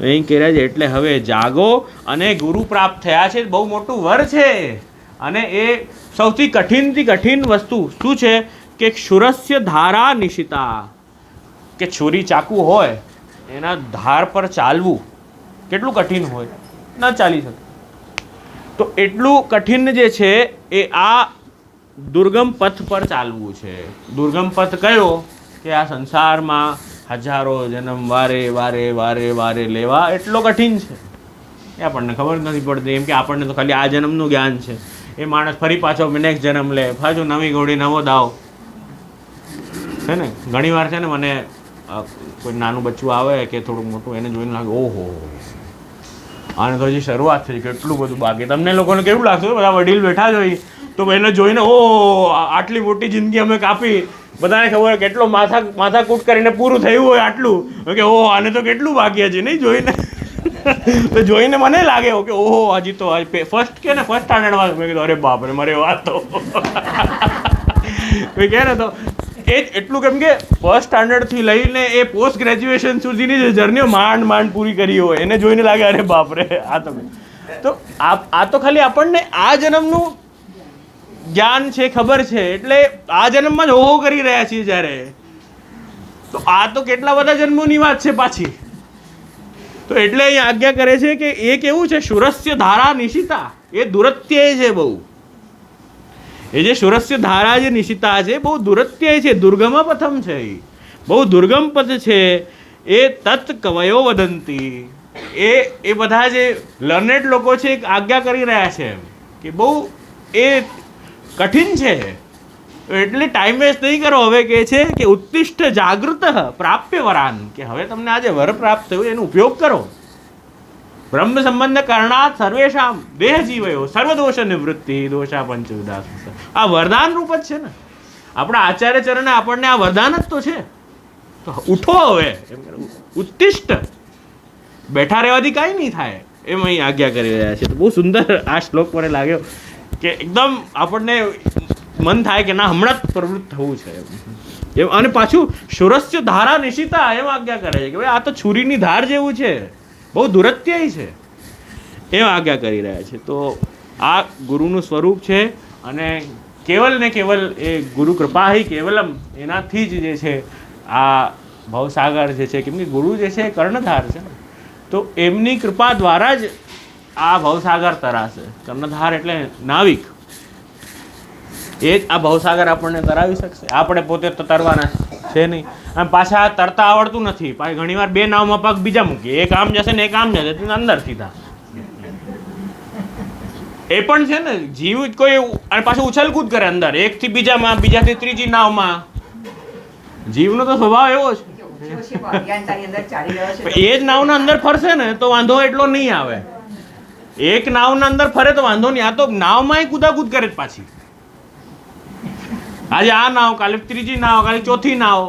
અહીં કહે છે એટલે હવે જાગો અને ગુરુ પ્રાપ્ત થયા છે. બહુ મોટું વર છે. અને એ સૌથી કઠિનથી કઠિન વસ્તુ શું છે કે શુરસ્ય ધારા નિશિતા. કે છુરી ચાકુ હોય એના ધાર પર ચાલવું કેટલું કઠિન હોય, ન ચાલી શકે. તો એટલું કઠિન જે છે એ આ દુર્ગમ પથ પર ચાલવું છે. દુર્ગમ પથ કયો કે આ સંસારમાં હજારો જન્મ વારે વારે વારે વારે લેવા એટલો કઠિન છે. એ આપણને ખબર નથી પડતી. એમ કે આપણને તો ખાલી આ જન્મનું જ્ઞાન છે. એ માણસ ફરી પાછો નેક્સ્ટ જન્મ લે, પાછું નવી ઘોડી નવો દાવ છે ને. ઘણી વાર છે ને મને કોઈ નાનું બચ્ચું આવે કે થોડુંક મોટું એને જોઈને લાગે ઓહો આને તો હજી શરૂઆત થઈ, કેટલું બધું બાકી. તમને લોકોને કેવું લાગતું? બધા વડીલ બેઠા જ હોય તો એને જોઈને ઓહો આટલી મોટી જિંદગી અમે કાપી. બધાને ખબર કેટલો માથાકૂટ કરીને પૂરું થયું હોય આટલું કે ઓહો આને તો કેટલું બાકી હજી નહીં જોઈને. તો જોઈને મને લાગે કે ઓહો હજી તો ફર્સ્ટ કે ને ફર્સ્ટ સ્ટાન્ડર્ડમાં. મેં કીધું અરે બાપરે મારે વાત તો કહે ને તો એ જ એટલું. કેમ કે ફર્સ્ટ સ્ટાન્ડર્ડથી લઈને એ પોસ્ટ ગ્રેજ્યુએશન સુધીની જે જર્નીઓ માંડ પૂરી કરી હોય એને જોઈને લાગે અરે બાપરે આ તમે. તો આ તો ખાલી આપણને આ જન્મનું જ્ઞાન છે, ખબર છે. એટલે આ જન્મમાં જ ઓહો કરી રહ્યા છીએ જ્યારે. તો આ તો કેટલા બધા જન્મોની વાત છે પાછી. તો એટલે અહીં આજ્ઞા કરે છે કે એ કેવું છે શુરસ્ય ધારા નિશિતા. એ દુરત્યય છે બહુ. એ જે શુરસ્ય ધારા જે નિશિતા છે બહુ દુરત્યય છે, દુર્ગમ પથમ છે. બહુ દુર્ગમ પથ છે. એ તત્ કવયો વદંતી. એ બધા જે લર્નેડ લોકો છે આજ્ઞા કરી રહ્યા છે કે બહુ એ કઠિન છે. એટલે ટાઈમ વેસ્ટ નહીં કરો. હવે કહે છે કે ઉત્તિષ્ઠ જાગૃત પ્રાપ્ય વરાન. કે હવે તમને આજે વર પ્રાપ્ત થયું એનો ઉપયોગ કરો. બ્રહ્મ સંબંધ કરણાત સર્વેશામ દેહ જીવયો સર્વદોષ નિવૃત્તિ દોષા પંચવિધા. આ વરદાન રૂપ જ છે ને. આપણા આચાર્ય ચરણે આપણને આ વરદાન જ તો છે. તો ઉઠો હવે, ઉત્તિષ્ઠ. બેઠા રહેવાથી કાંઈ નહીં થાય એમ અહીં આજ્ઞા કરી રહ્યા છે. તો બહુ સુંદર આ શ્લોક મને લાગ્યો કે એકદમ આપણને મન થાય કે ના હમણાં જ પ્રવૃત્ત થવું છે એમ. અને પાછું શુરસ્ય ધારા નિશિતા એમ આજ્ઞા કરે છે કે ભાઈ આ તો છુરીની ધાર જેવું છે, બહુ દુરત્યય છે, એમ આજ્ઞા કરી રહ્યા છે. તો આ ગુરુનું સ્વરૂપ છે અને કેવલ ને કેવલ એ ગુરુ કૃપા હિ કેવલમ, એનાથી જ જે છે આ ભવસાગર જે છે, કેમ કે ગુરુ જે છે એ કર્ણધાર છે, તો એમની કૃપા દ્વારા જ આ ભવસાગર તરાશે. કર્ણધાર એટલે નાવિક, એ જ આ ભવસાગર આપણને તરાવી શકશે. આપણે પોતે તો તરવાના છે નહીં, અને પાછા તરતા આવડતું નથી. પાછી ઘણીવાર બે નાવમાં પગ બીજા મૂકીએ, એક આમ જશે ને એક આમ જશે, અંદર સીધા. એ પણ છે ને જીવ કોઈ, અને પાછું ઉછલકૂદ કરે અંદર, એકથી બીજામાં, બીજાથી ત્રીજી નાવમાં. જીવનો તો સ્વભાવ એવો છે. એ જ નાવના અંદર ફરશે ને તો વાંધો એટલો નહીં આવે. એક નાવના અંદર ફરે તો વાંધો નહીં. આ તો નાવમાં કૂદાકૂદ કરે જ પાછી. આજે આ નાવ, કાલે ત્રીજી નાવ, કાલે ચોથી નાવ,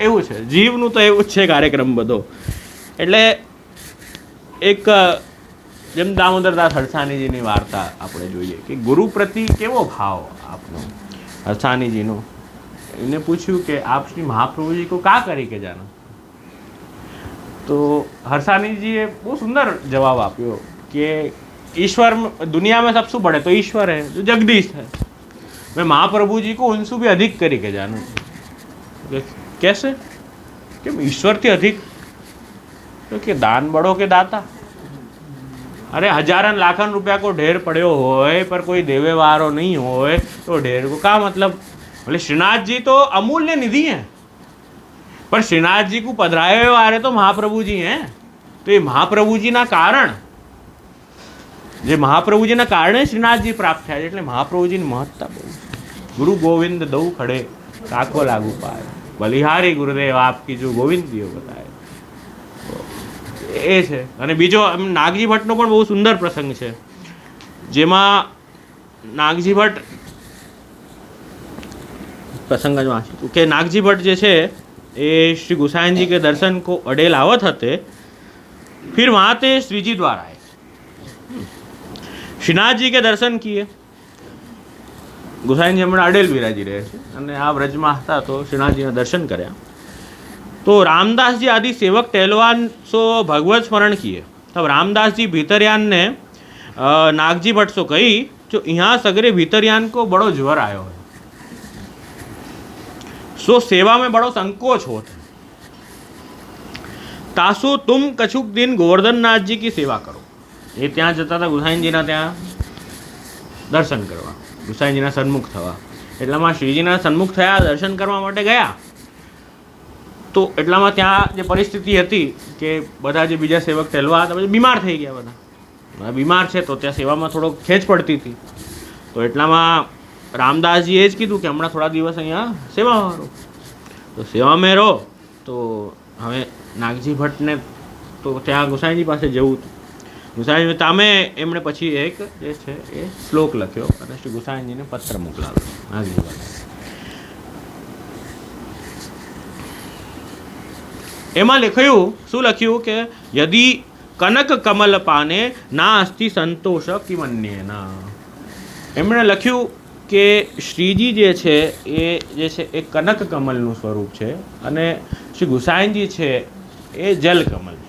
એવું છે જીવનું તો. એવું જ છે કાર્યક્રમ બધો. એટલે એક જેમ દામોદરદાસ હરસાણીજીની વાર્તા આપણે જોઈએ કે ગુરુ પ્રતિ કેવો ભાવ આપનો. હરસાણીજીનો એને પૂછ્યું કે આપ શ્રી મહાપ્રભુજી કો કા કરી કે જાના, તો હરસાણીજીએ બહુ સુંદર જવાબ આપ્યો કે ईश्वर दुनिया में सबसे बड़े तो ईश्वर है जो जगदीश है, मैं महाप्रभु जी को उनसे भी अधिक करी के जानूँ. कैसे? कि ईश्वर થી अधिक, क्योंकि दान बड़ो के दाता. अरे हजारन लाखन रुपया को ढेर पड़े होए पर कोई देवे वारो नहीं होए तो ढेर को क्या मतलब. बोले श्रीनाथ जी तो अमूल्य निधि हैं, पर श्रीनाथ जी को पधराए हुए वारे तो महाप्रभु जी हैं. तो ये महाप्रभु जी ना कारण, જે મહાપ્રભુજીના કારણે શ્રીનાથજી પ્રાપ્ત થયા છે. એટલે મહાપ્રભુજીની મહત્તા બહુ છે. ગુરુ ગોવિંદ દઉ ખડે કાકો લાગુ પાય, બલિહારી ગુરુદેવ આપકી જો ગોવિંદ દિયો બતાય. એ છે. અને બીજો નાગજી ભટ્ટનો પણ બહુ સુંદર પ્રસંગ છે, જેમાં નાગજી ભટ્ટ પ્રસંગ જ વાંચ્યું કે નાગજી ભટ્ટ જે છે એ શ્રી ગુસાઈनजी के दर्शन को अडेल आवत हते, फिर वहाँ ते श्रीजी द्वारा आए, श्रीनाथ जी के दर्शन किए. गुसाईनजी हमें अडेल बिराजी रहे थे અને આ વ્રજમાં હતા તો શ્રીનાથજીના દર્શન કર્યા. तो रामदास जी आदि सेवक टहलवान सो भगवत स्मरण किए. तब रामदास जी भीतरयान ने नागजी भट्ट सो कही जो यहाँ सगरे भीतरयान को बड़ो ज्वर आयो है, सो सेवा में बड़ो संकोच होत है, तासु तुम कछुक दिन गोवर्धन नाथ जी की सेवा करो. એ ત્યાં જતા હતા ગુસાઈનજીના ત્યાં દર્શન કરવા, ગુસાઈનજીના સન્મુખ થવા. એટલામાં શ્રીજીના સન્મુખ થયા, દર્શન કરવા માટે ગયા. તો એટલામાં ત્યાં જે પરિસ્થિતિ હતી કે બધા જે બીજા સેવક ટહેલવા હતા બધા બીમાર થઈ ગયા. બધા બીમાર છે તો ત્યાં સેવામાં થોડોક ખેંચ પડતી હતી. તો એટલામાં રામદાસજીએ જ કીધું કે હમણાં થોડા દિવસ અહીંયા સેવામાં રહો. તો સેવામાં રહો. તો હવે નાગજી ભટ્ટને તો ત્યાં ગુસાઈનજી પાસે જવું હતું. ગુસાઈનજી તમે એમણે પછી એક જે છે એ શ્લોક લખ્યો અને શ્રી ગુસાઈનજીને પત્ર મોકલાવ્યો નાગજી ભટ્ટ. એમાં લખ્યું, શું લખ્યું કે યદિ કનક કમલ પાને ના અસ્તિ સંતોષ કિમન્યેના. એમણે લખ્યું કે શ્રીજી જે છે એ કનક કમલનું સ્વરૂપ છે અને શ્રી ગુસાઈનજી છે એ જલ કમલ છે.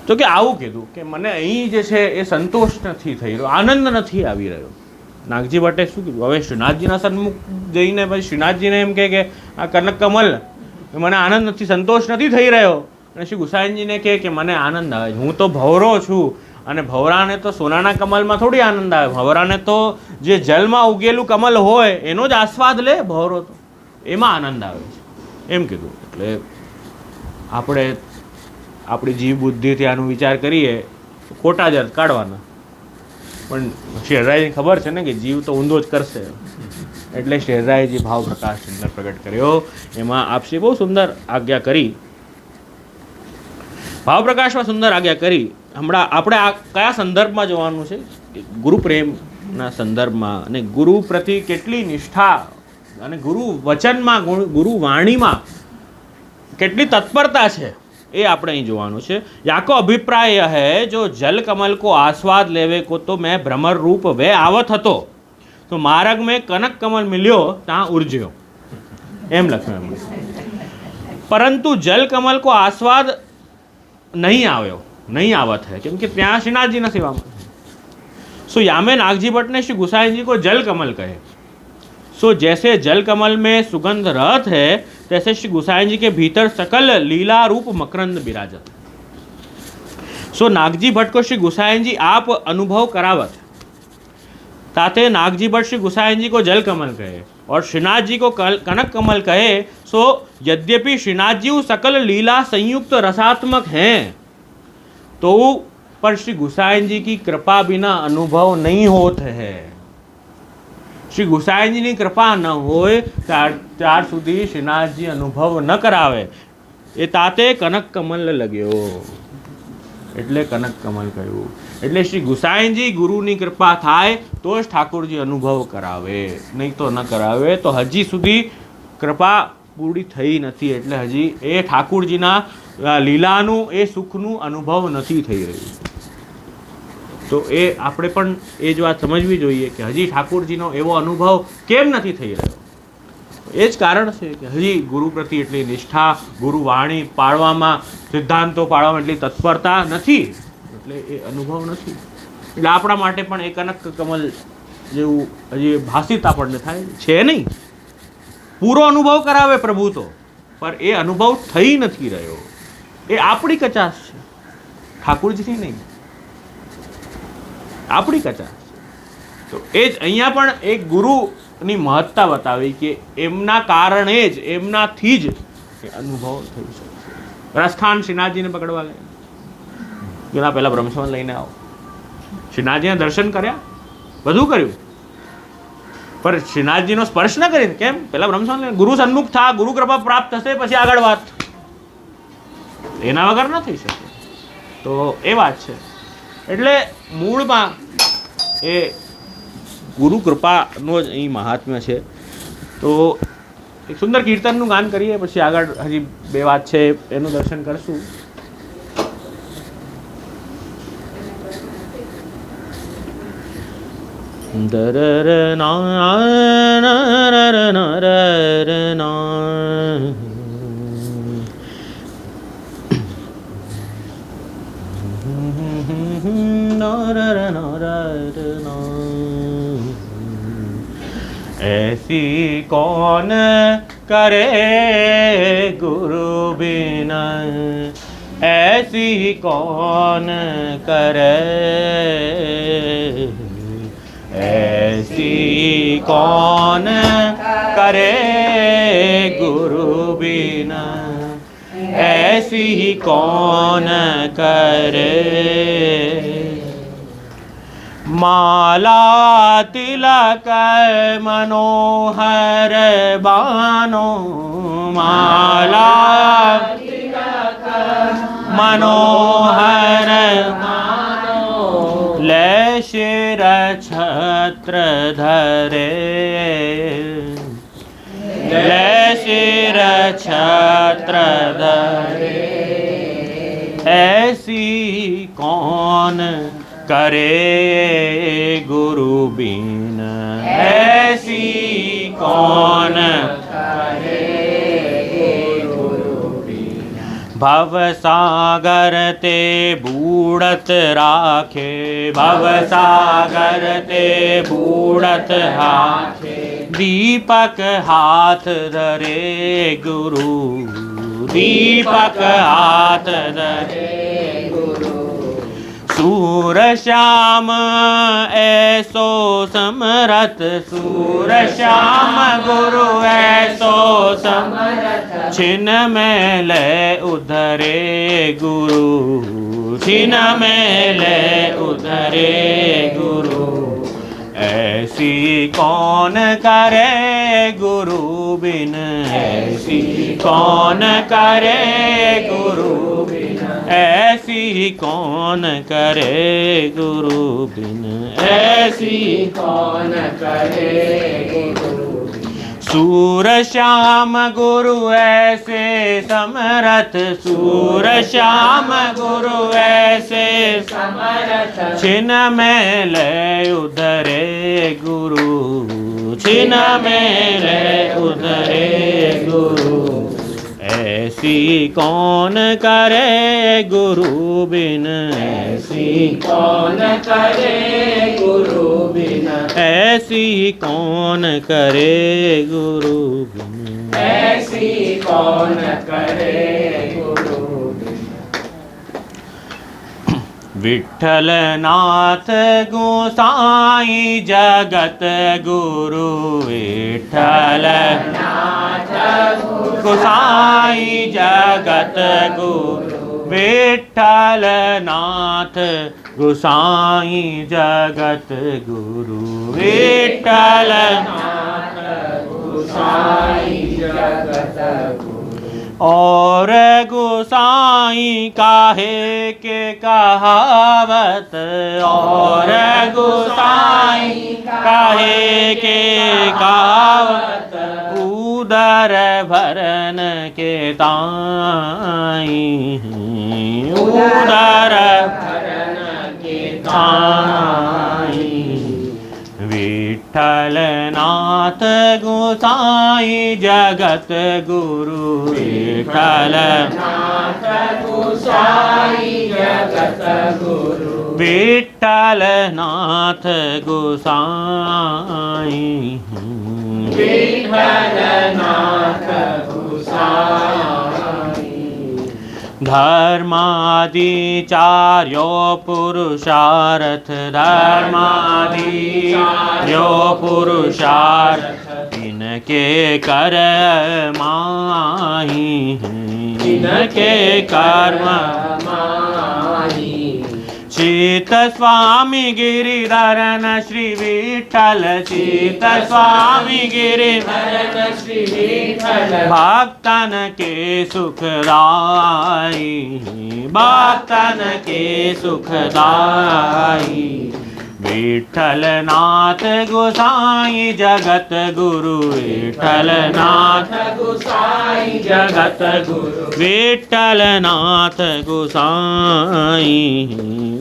તો કે આવું કીધું કે મને અહીં જે છે એ સંતોષ નથી થઈ રહ્યો, આનંદ નથી આવી રહ્યો. નાગજી ભટ્ટે શું કીધું? હવે શ્રીનાથજીના સન્મુખ જઈને પછી શ્રીનાથજીને એમ કહે કે આ કનક કમલ મને આનંદ નથી, સંતોષ નથી થઈ રહ્યો. અને શ્રી ગુસાઈનજીને કહે કે મને આનંદ આવે છે, હું તો ભવરો છું અને ભવરાને તો સોનાના કમલમાં થોડી આનંદ આવે. ભવરાને તો જે જલમાં ઉગેલું કમલ હોય એનો જ આસ્વાદ લે ભવરો, તો એમાં આનંદ આવે છે એમ કીધું. એટલે આપણે આપણી જીવ બુદ્ધિથી આનો વિચાર કરીએ તો ખોટા જ અર્થ કાઢવાના. પણ શેરરાયને ખબર છે ને કે જીવ તો ઊંધો જ કરશે, એટલે શેરરાયજી ભાવ પ્રકાશ સુંદર પ્રગટ કર્યો. એમાં આપશે બહુ સુંદર આજ્ઞા કરી, ભાવ પ્રકાશમાં સુંદર આજ્ઞા કરી. હમણાં આપણે આ કયા સંદર્ભમાં જોવાનું છે? ગુરુ પ્રેમના સંદર્ભમાં, અને ગુરુ પ્રતિ કેટલી નિષ્ઠા અને ગુરુ વચનમાં, ગુરુ વાણીમાં કેટલી તત્પરતા છે એ આપણે અહીં જોવાનું છે. याको अभिप्राय है जो जल कमल को आस्वाद लेवे को तो मैं भ्रमर रूप वे आवत हतो, तो मार्ग में कनक कमल मिल्यो ત્યાં ઉર્જ્યો એમ લખ્યું એમણે. પરંતુ જલ કમલ કો આસ્વાદ નહીં આવ્યો, નહીં आवत है, क्योंकि ત્યાં શ્રીનાથજીના સેવામાં. सो यामे नागजी भट्ट ने श्री गुसाई जी को जल कमल कहे. सो जैसे जल कमल में सुगंध रहत है, तैसे श्री गुसाई जी के भीतर सकल लीला रूप मकरंद विराजत. सो नागजी भट्ट को श्री गुसाई जी आप अनुभव करावत. ताते नागजी भट्ट श्री गुसाई जी को जल कमल कहे और श्रीनाथ जी को कनक कमल कहे. सो यद्यपि श्रीनाथ जी सकल लीला संयुक्त रसात्मक हैं, तो पर श्री गुसाई जी की कृपा बिना अनुभव नहीं होते है. श्री गुसाई जी की कृपा न होए त्यार सुधी श्रीनाथ जी अनुभव न करावे. ए ताते कनक कमल लग्यो એટલે કનક કમલ કહ્યું. એટલે શ્રી ગુસાઈજી ગુરુની કૃપા થાય તો જ ઠાકોરજી અનુભવ કરાવે, નહીં તો ન કરાવે. તો હજી સુધી કૃપા પૂરી થઈ નથી, એટલે હજી એ ઠાકોરજીના લીલાનું એ સુખનું અનુભવ નથી થઈ રહ્યું. તો એ આપણે પણ એ જ વાત સમજવી જોઈએ કે હજી ઠાકોરજીનો એવો અનુભવ કેમ નથી થઈ રહ્યો. એ જ કારણ છે કે હજી ગુરુ પ્રતિ એટલી નિષ્ઠા, ગુરુવાણી પાળવામાં, સિદ્ધાંતો પાળવામાં એટલી તત્પરતા નથી, એટલે એ અનુભવ નથી. એટલે આપણા માટે પણ એ કનક કમલ જેવું હજી ભાષિત આપણને થાય છે નહીં. પૂરો અનુભવ કરાવે પ્રભુ તો, પર એ અનુભવ થઈ નથી રહ્યો. એ આપણી કચાશ છે, ઠાકોરજીની નહીં, આપણી કચાશ. તો એ જ અહીંયા પણ એક ગુરુની મહત્તા બતાવી કે એમના કારણે જ, એમનાથી જ એ અનુભવ થઈ શકે. રસખાન શ્રીનાથજીને પકડવા ગયા, એના પહેલાં બ્રહ્મસંવત લઈને આવો. શ્રીનાથજીના દર્શન કર્યા, બધું કર્યું, पर श्रीनाथजीનો સ્પર્શ ન કરીને કેમ? પહેલાં બ્રહ્મસંવત લઈને ગુરુ સન્મુખ થા, ગુરુ કૃપા પ્રાપ્ત થશે, પછી આગળ વાત. એના વગર ન થઈ શકે. તો એ વાત છે. એટલે મૂળમાં એ ગુરુ કૃપાનો જ અહીં મહાત્મ્ય છે. તો એક સુંદર કીર્તનનું ગાન કરીએ, પછી આગળ હજી બે વાત છે એનું દર્શન કરશું. ऐसी कौन करे गुरु बिना, ऐसी कौन करे, ऐसी कौन करे गुरु बिना, ऐसी कौन करे. माला तिलक मनोहर बानो, माला तिलक मनोहर बानो, ले शिर छत्र धरे, ले शिर छत्र धरे. ऐसी कौन करे गुरु बिन, ऐसी कौन करे गुरु बिन. भव सागर ते बूढ़त राखे, भव सागर ते बूढ़त हाथे, दीपक हाथ धरे गुरु, दीपक हाथ धरे गुरु. सूर श्याम ऐसो समरथ, सूर श्याम गुरु ऐसो समरथ, छिन में ले उधरे गुरु, छिन में ले उधरे गुरु. ऐसी कौन करे गुरु बिन, ऐसी कौन करे गुरु बिन, ऐसी कौन करे गुरु बिन, ऐसी कौन करे गुरु बिन. सूर श्याम गुरु ऐसे समरथ, सूर श्याम गुरु ऐसे समरथ, छिन में ले उधरे गुरु, छिन में ले उधरे गुरु। ऐसी कौन करे गुरु बिन, ऐसी कौन करे गुरु बिन, ऐसी कौन करे गुरु बिन, ऐसी कौन करे गुरु बिन। विठ्ठल नाथ गोसाई जगत गुरु, विठ्ठल नाथ गोसाई जगत गुरु, विठ्ठल नाथ गोसाई जगत गुरु, विठ्ठल नाथ गोसाई जगत गुरु। और गोसाई काहे के कहावत, और गोसाई काहे के कहावत, उदर भरन के ताई, उदर भरन के ताई। विठ्ठल नाथ गोसाई जगत गुरु, विठ्ठल नाथ गोसाई जगत गुरु, विठ्ठल नाथ गोसाई, विठ्ठल नाथ गोसाई। धर्मादिचार्यो पुरुषार्थ, धर्मादिचार्यो पुरुषार्थ, इनके कर माही, इनके कर्म माही। चित स्वामी गिरिधरन श्री विठ्ठल, चित स्वामी गिरिधरन श्री विठ्ठल, भक्तन के सुखदाई, भक्तन के सुखदाई। विठ्ठल नाथ गोसाई जगत गुरु, विठ्ठल नाथ गोसाई जगत गुरु, विठ्ठल नाथ गोसाई,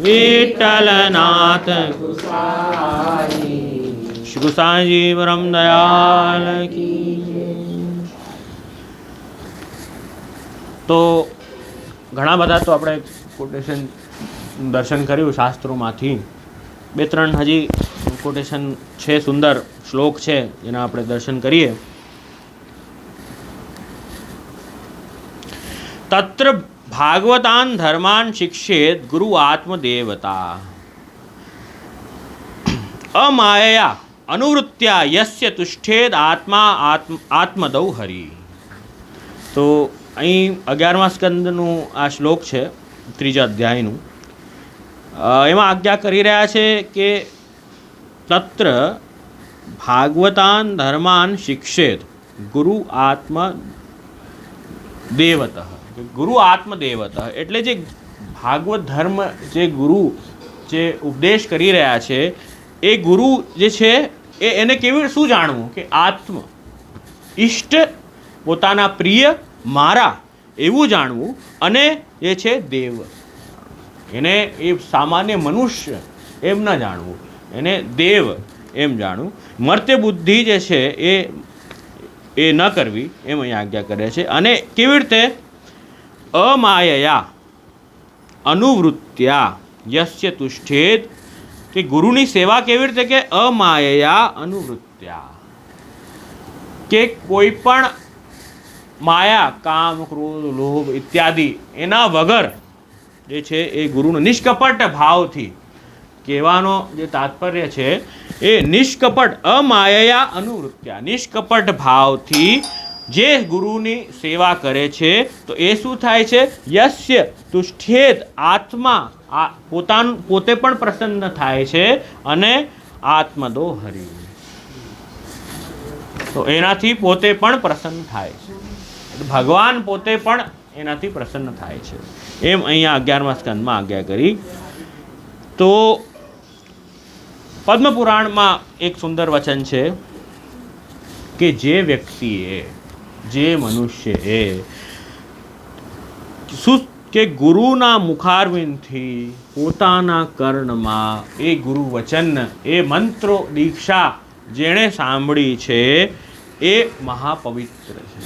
विठ्ठल नाथ गोसाई। श्री गोसाई जी परम दयाल की। तो ઘણા બધા તો આપણે કોટેશન દર્શન કર્યું શાસ્ત્રોમાંથી, બે ત્રણ હજી કોટેશન છે, સુંદર શ્લોક છે જેના આપણે દર્શન કરીએ. તત્ર ભાગવતાન ધર્માન શિક્ષેત ગુરુ આત્મદેવતા અમાયયા અનુવૃત્યા યસ્ય તુષ્ઠેદ આત્મા આત્મદૌ હરિ. તો અહીં 11મા સ્કંદનું આ શ્લોક છે, 3જા અધ્યાયનું. એમાં આજ્ઞા કરી રહ્યા છે કે તત્ર ભાગવતાન ધર્માન શિક્ષેત ગુરુ આત્મદેવત. ગુરુ આત્મદેવત એટલે જે ભાગવત ધર્મ જે ગુરુ જે ઉપદેશ કરી રહ્યા છે એ ગુરુ જે છે એને કેવી શું જાણવું કે આત્મ ઈષ્ટ પોતાના પ્રિય મારા એવું જાણવું, અને જે છે દેવ એને એ સામાન્ય મનુષ્ય એમ ન જાણવું, એને દેવ એમ જાણવું. મર્ત્ય બુદ્ધિ જે છે એ ન કરવી એમ અહીં આજ્ઞા કરે છે. અને કેવી રીતે અમાયયા અનુવૃત્યા યસ્ય તુષ્ઠેદ, કે ગુરુની સેવા કેવી રીતે કે અમાયયા અનુવૃત્યા, કે કોઈ પણ માયા કામ ક્રોધ લોભ ઇત્યાદિ એના વગર જે છે એ ગુરુનો નિષ્કપટ ભાવથી, કહેવાનો જે તાત્પર્ય છે એ નિષ્કપટ અમાયયા અનુવૃત્યા, નિષ્કપટ ભાવથી જે ગુરુની સેવા કરે છે તો એ શું થાય છે? યસ્ય તુષ્ઠેદ આત્મા, પોતે પણ પ્રસન્ન થાય છે, અને આત્મદો હરિ, તો એનાથી પોતે પણ પ્રસન્ન થાય છે, ભગવાન પોતે પણ એનાથી પ્રસન્ન થાય છે. એમ અહીંયા 11મા સ્કંદમાં આજ્ઞા કરી. તો પદ્મપુરાણમાં એક સુંદર વચન છે કે જે વ્યક્તિએ, જે મનુષ્યએ શું કે ગુરુના મુખારવિંદથી પોતાના કર્ણમાં એ ગુરુ વચન, એ મંત્રો દીક્ષા જેણે સાંભળી છે એ મહાપવિત્ર છે.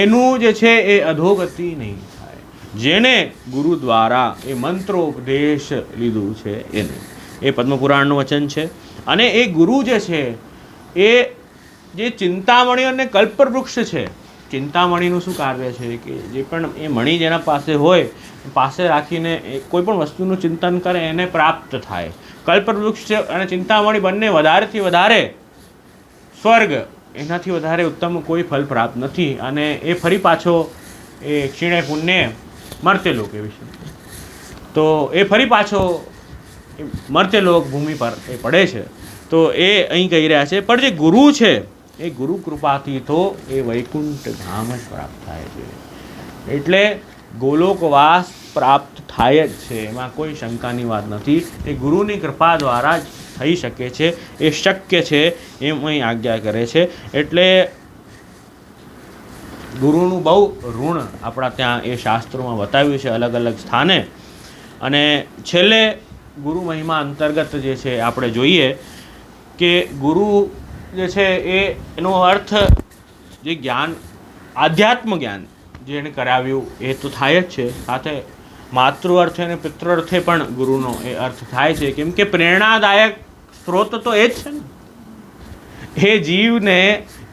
એનું જે છે એ અધોગતિ નહીં થાય. જેને ગુરુ દ્વારા એ મંત્રોપદેશ લીધું છે એને. એ પદ્મપુરાણનું વચન છે. અને એ ગુરુ જે છે એ જે ચિંતામણી અને કલ્પવૃક્ષ છે. ચિંતામણીનું શું કાર્ય છે કે જે પણ એ મણી જેના પાસે હોય પાસે રાખીને કોઈ પણ વસ્તુનું ચિંતન કરે એને પ્રાપ્ત થાય. કલ્પવૃક્ષ અને ચિંતામણી બંને વધારેથી વધારે સ્વર્ગ, એનાથી વધારે ઉત્તમ કોઈ ફલ પ્રાપ્ત નથી. અને એ ફરી પાછો એ ક્ષીણે પુણ્ય મર્ત્યલોક એ વિશે, તો એ ફરી પાછો મર્ત્યલોક ભૂમિ પર એ પડે છે. તો એ અહીં કહી રહ્યા છે. પણ જે ગુરુ છે એ ગુરુ કૃપાથી તો એ વૈકુંઠ ધામ જ પ્રાપ્ત થાય છે. એટલે ગોલોકવાસ પ્રાપ્ત થાય જ છે, એમાં કોઈ શંકાની વાત નથી. એ ગુરુની કૃપા દ્વારા જ થઈ શકે છે, એ શક્ય છે એમ અહીં આજ્ઞા કરે છે. એટલે ગુરુનું બહુ ઋણ આપણા ત્યાં એ શાસ્ત્રોમાં બતાવ્યું છે અલગ અલગ સ્થાને. અને છેલ્લે ગુરુ મહિમા અંતર્ગત જે છે આપણે જોઈએ કે ગુરુ જે છે એનો અર્થ જે જ્ઞાન, આધ્યાત્મ જ્ઞાન જે એને કરાવ્યું એ તો થાય જ છે. સાથે માતૃ અર્થે અને પિતૃ અર્થે પણ ગુરુનો એ અર્થ થાય છે. કેમ કે પ્રેરણાદાયક સ્ત્રોત તો એ જ છે ને. એ જીવને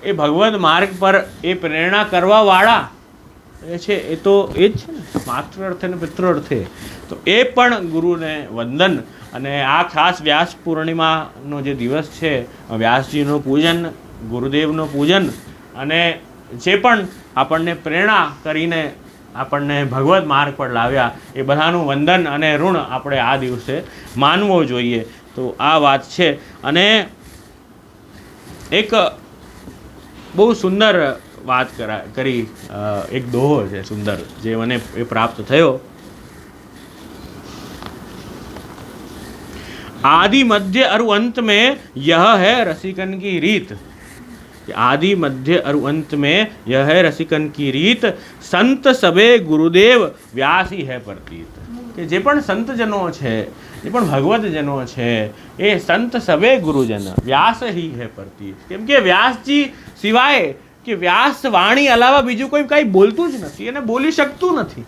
એ ભગવદ માર્ગ પર એ પ્રેરણા કરવાવાળા એ છે એ તો એ જ છે ને, માતૃ અર્થે અને પિતૃ અર્થે. તો એ પણ ગુરુને વંદન. અને આ ખાસ વ્યાસ પૂર્ણિમાનો જે દિવસ છે, વ્યાસજીનું પૂજન, ગુરુદેવનું પૂજન, અને જે પણ આપણને પ્રેરણા કરીને આપણને ભગવદ માર્ગ પર લાવ્યા એ બધાનું વંદન અને ઋણ આપણે આ દિવસે માનવો જોઈએ. તો આ વાત છે. અને એક બહુ સુંદર વાત કરી, એક દોહો છે સુંદર જે મને એ પ્રાપ્ત થયો. आदि मध्य अरु अंत में यह है रसिकन की રીત. आदि मध्य अरु अंत में यह है रसिकन की રીત. संत सबे गुरुदेव व्यास ही है प्रतीत. કે જે પણ સંતજનો છે, જે પણ ભગવદજનો છે, એ સંત સબે ગુરુજન વ્યાસ ही है प्रतीत. કેમ કે વ્યાસજી સિવાય કે વ્યાસ વાણી અલાવા બીજું કોઈ કંઈ બોલતું જ નથી અને બોલી શકતું નથી.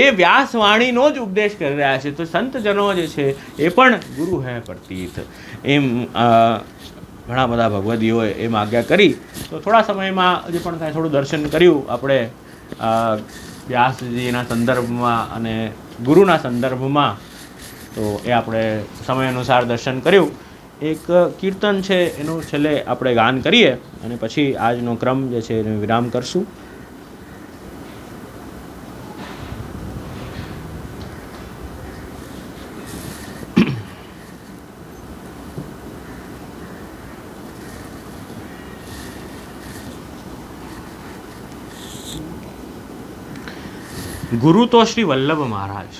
એ વ્યાસ વાણીનો જ ઉપદેશ કરી રહ્યા છે. તો સંતજનો જે છે એ પણ ગુરુ હે પ્રતીત. એમ ઘણા બધા ભગવદીઓએ એમ આજ્ઞા કરી. તો થોડા સમયમાં હજી પણ કાંઈ થોડું દર્શન કર્યું આપણે વ્યાસજીના સંદર્ભમાં અને ગુરુના સંદર્ભમાં. તો એ આપણે સમય અનુસાર દર્શન કર્યું. એક કીર્તન છે એનું છેલ્લે આપણે ગાન કરીએ અને પછી આજનો ક્રમ જે છે એનો વિરામ કરશું. गुरु तो श्री वल्लभ महाराज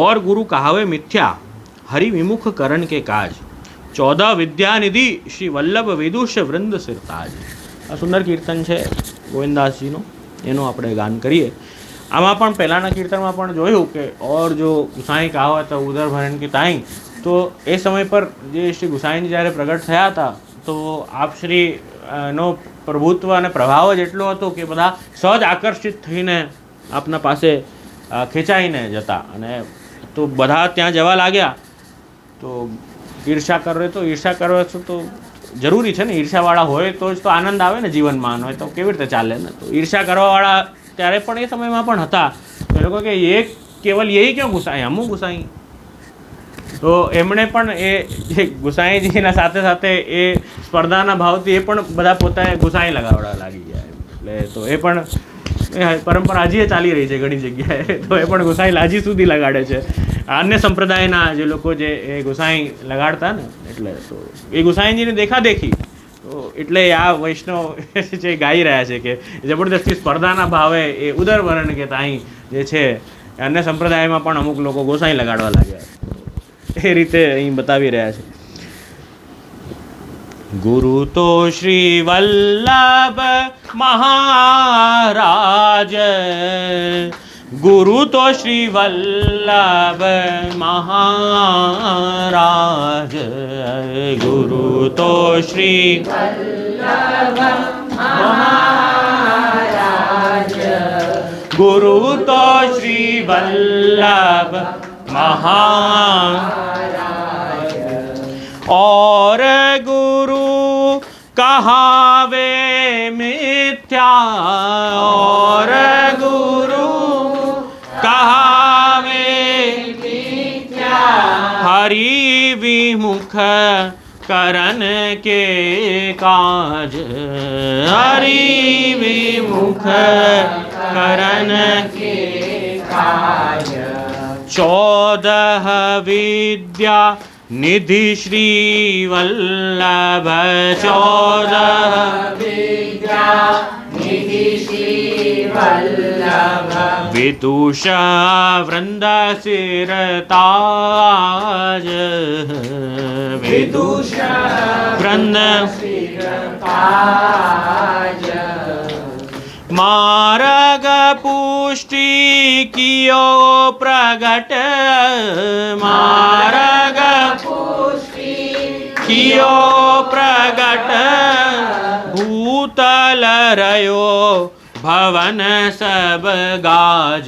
और गुरु कहावे मिथ्या हरि विमुख करण के काज 14 विद्यानिधि श्री वल्लभ विदुष वृंद सिरताज. આ સુંદર કીર્તન છે ગોવિંદાસજીનું, એનું આપણે ગાન કરીએ. આમાં પણ પહેલાંના કીર્તનમાં પણ જોયું કે ઓર જો ગુસાઈ કહાવત ઉદર ભરણ કે તાઈ. તો એ સમય પર જે શ્રી ગુસાઈજી જ્યારે પ્રગટ થયા હતા તો આપ શ્રી નો પ્રભુત્વ અને પ્રભાવ જ એટલો હતો કે બધા સહજ આકર્ષિત થઈને આપના પાસે ખેંચાઈને જતા. અને તો બધા ત્યાં જવા લાગ્યા. તો ઈર્ષા કરે તો ઈર્ષા કરે તો જરૂરી છે ને, ઈર્ષાવાળા હોય તો જ તો આનંદ આવે ને જીવનમાં, હોય તો કેવી રીતે ચાલે ને. તો ઈર્ષા કરવાવાળા ત્યારે પણ એ સમયમાં પણ હતા. એ લોકો કે એ કેવલ યહી ક્યાં ગુસાઈ, હમું ગુસાઈ. તો એમણે પણ એ ગુસાઈજીના સાથે સાથે એ સ્પર્ધાના ભાવથી એ પણ બધા પોતાને ગુસાઈ લગાવવા લાગી ગયા. એટલે તો એ પણ પરંપરા હજી ચાલી રહી છે ઘણી જગ્યાએ. તો એ પણ ગુસાઈ હજી સુધી લગાડે છે. અન્ય સંપ્રદાયના જે લોકો જે એ ગુસાઈ લગાડતા ને, એટલે તો એ ગુસાઈજીને દેખાદેખી. તો એટલે આ વૈષ્ણવ જે ગાઈ રહ્યા છે કે જબરદસ્તી સ્પર્ધાના ભાવે એ ઉદર વર્ણ કે તાઈ જે છે અન્ય સંપ્રદાયમાં પણ અમુક લોકો ગોસાઈ લગાડવા લાગ્યા. એ રીતે અહીં બતાવી રહ્યા છે. गुरु तो श्री वल्लभ महाराज, गुरु तो श्री वल्लभ महाराज, गुरु तो श्री वल्लभ महाराज, गुरु तो श्री वल्लभ महाराज। और गुरु कहावे मिथ्या, और गुरु कहावे मिथ्या, हरि विमुख करन के काज, हरि विमुख करन के काज। 14 विद्या निधि श्री वल्लभ, 14 विद्या निधि श्री वल्लभ, विदुषा वृंद सिर ताज, विदुषा वृंद सिर ताज। मार्ग पुष्टि कियो प्रगट, मार्ग पुष्टि कियो प्रगट, भूतल रयो भवन सब गाज,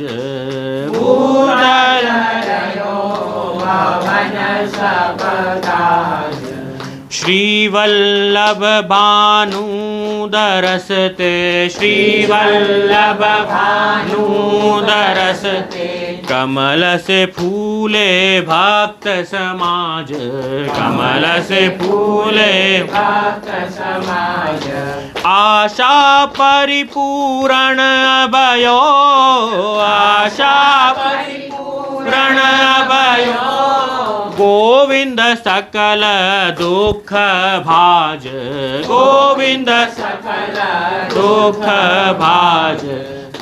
भूतल रयो भवन सब गाज। श्री वल्लभ भानु दरसते, श्री वल्लभ भानु दरसते, कमल से फूले भक्त समाज, कमल से फूले भक्त समाज। आशा परिपूर्ण भयो, आशा परिपूर्ण भयो, गोविंद सकल दुख भाज, गोविंद सकल दुख भाज।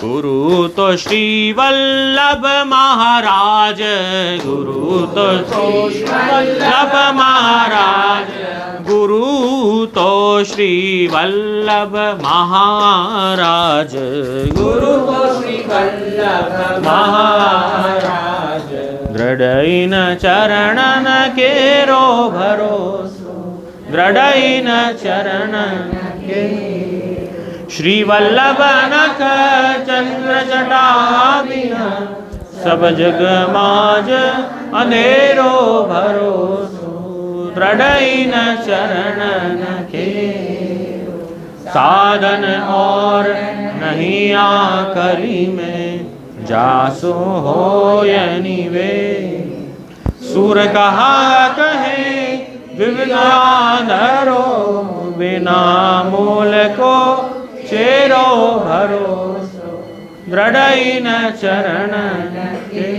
गुरु तो श्री वल्लभ महाराज, गुरु तो श्री वल्लभ महाराज, गुरु तो श्री वल्लभ महाराज, गुरु तो श्री वल्लभ महाराज। दृढ़इन चरणन केरो भरोसो, दृढ़इन चरणन के, श्री वल्लभ नख चंद्र जटा बिना, सब जग माज अंधेरो भरोसो, दृढ़इन चरणन के। साधन और नहीं आकरी में, जासो होय निवे, सूर कहा कहे विविधाधरो, बिना मूल को चेरो भरोसो, दृढ़इन चरणन के,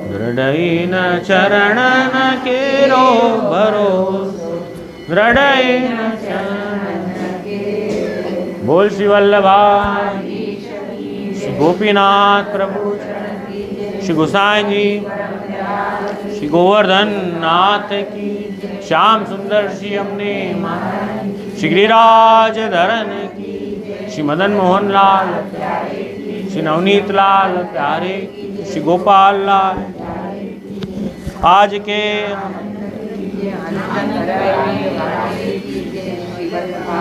दृढ़इन चरणन केरो भरोसो, दृढ़इन चरणन के। बोल श्री वल्लभा श्री गोपीनाथ प्रभु, श्री गोसाई जी, श्री गोवर्धन नाथ की, श्याम सुंदर श्री हमने, श्री गिरिराज धरन की, श्री मदन मोहन लाल, श्री नवनीत लाल प्यारे, श्री गोपाल लाल। आज के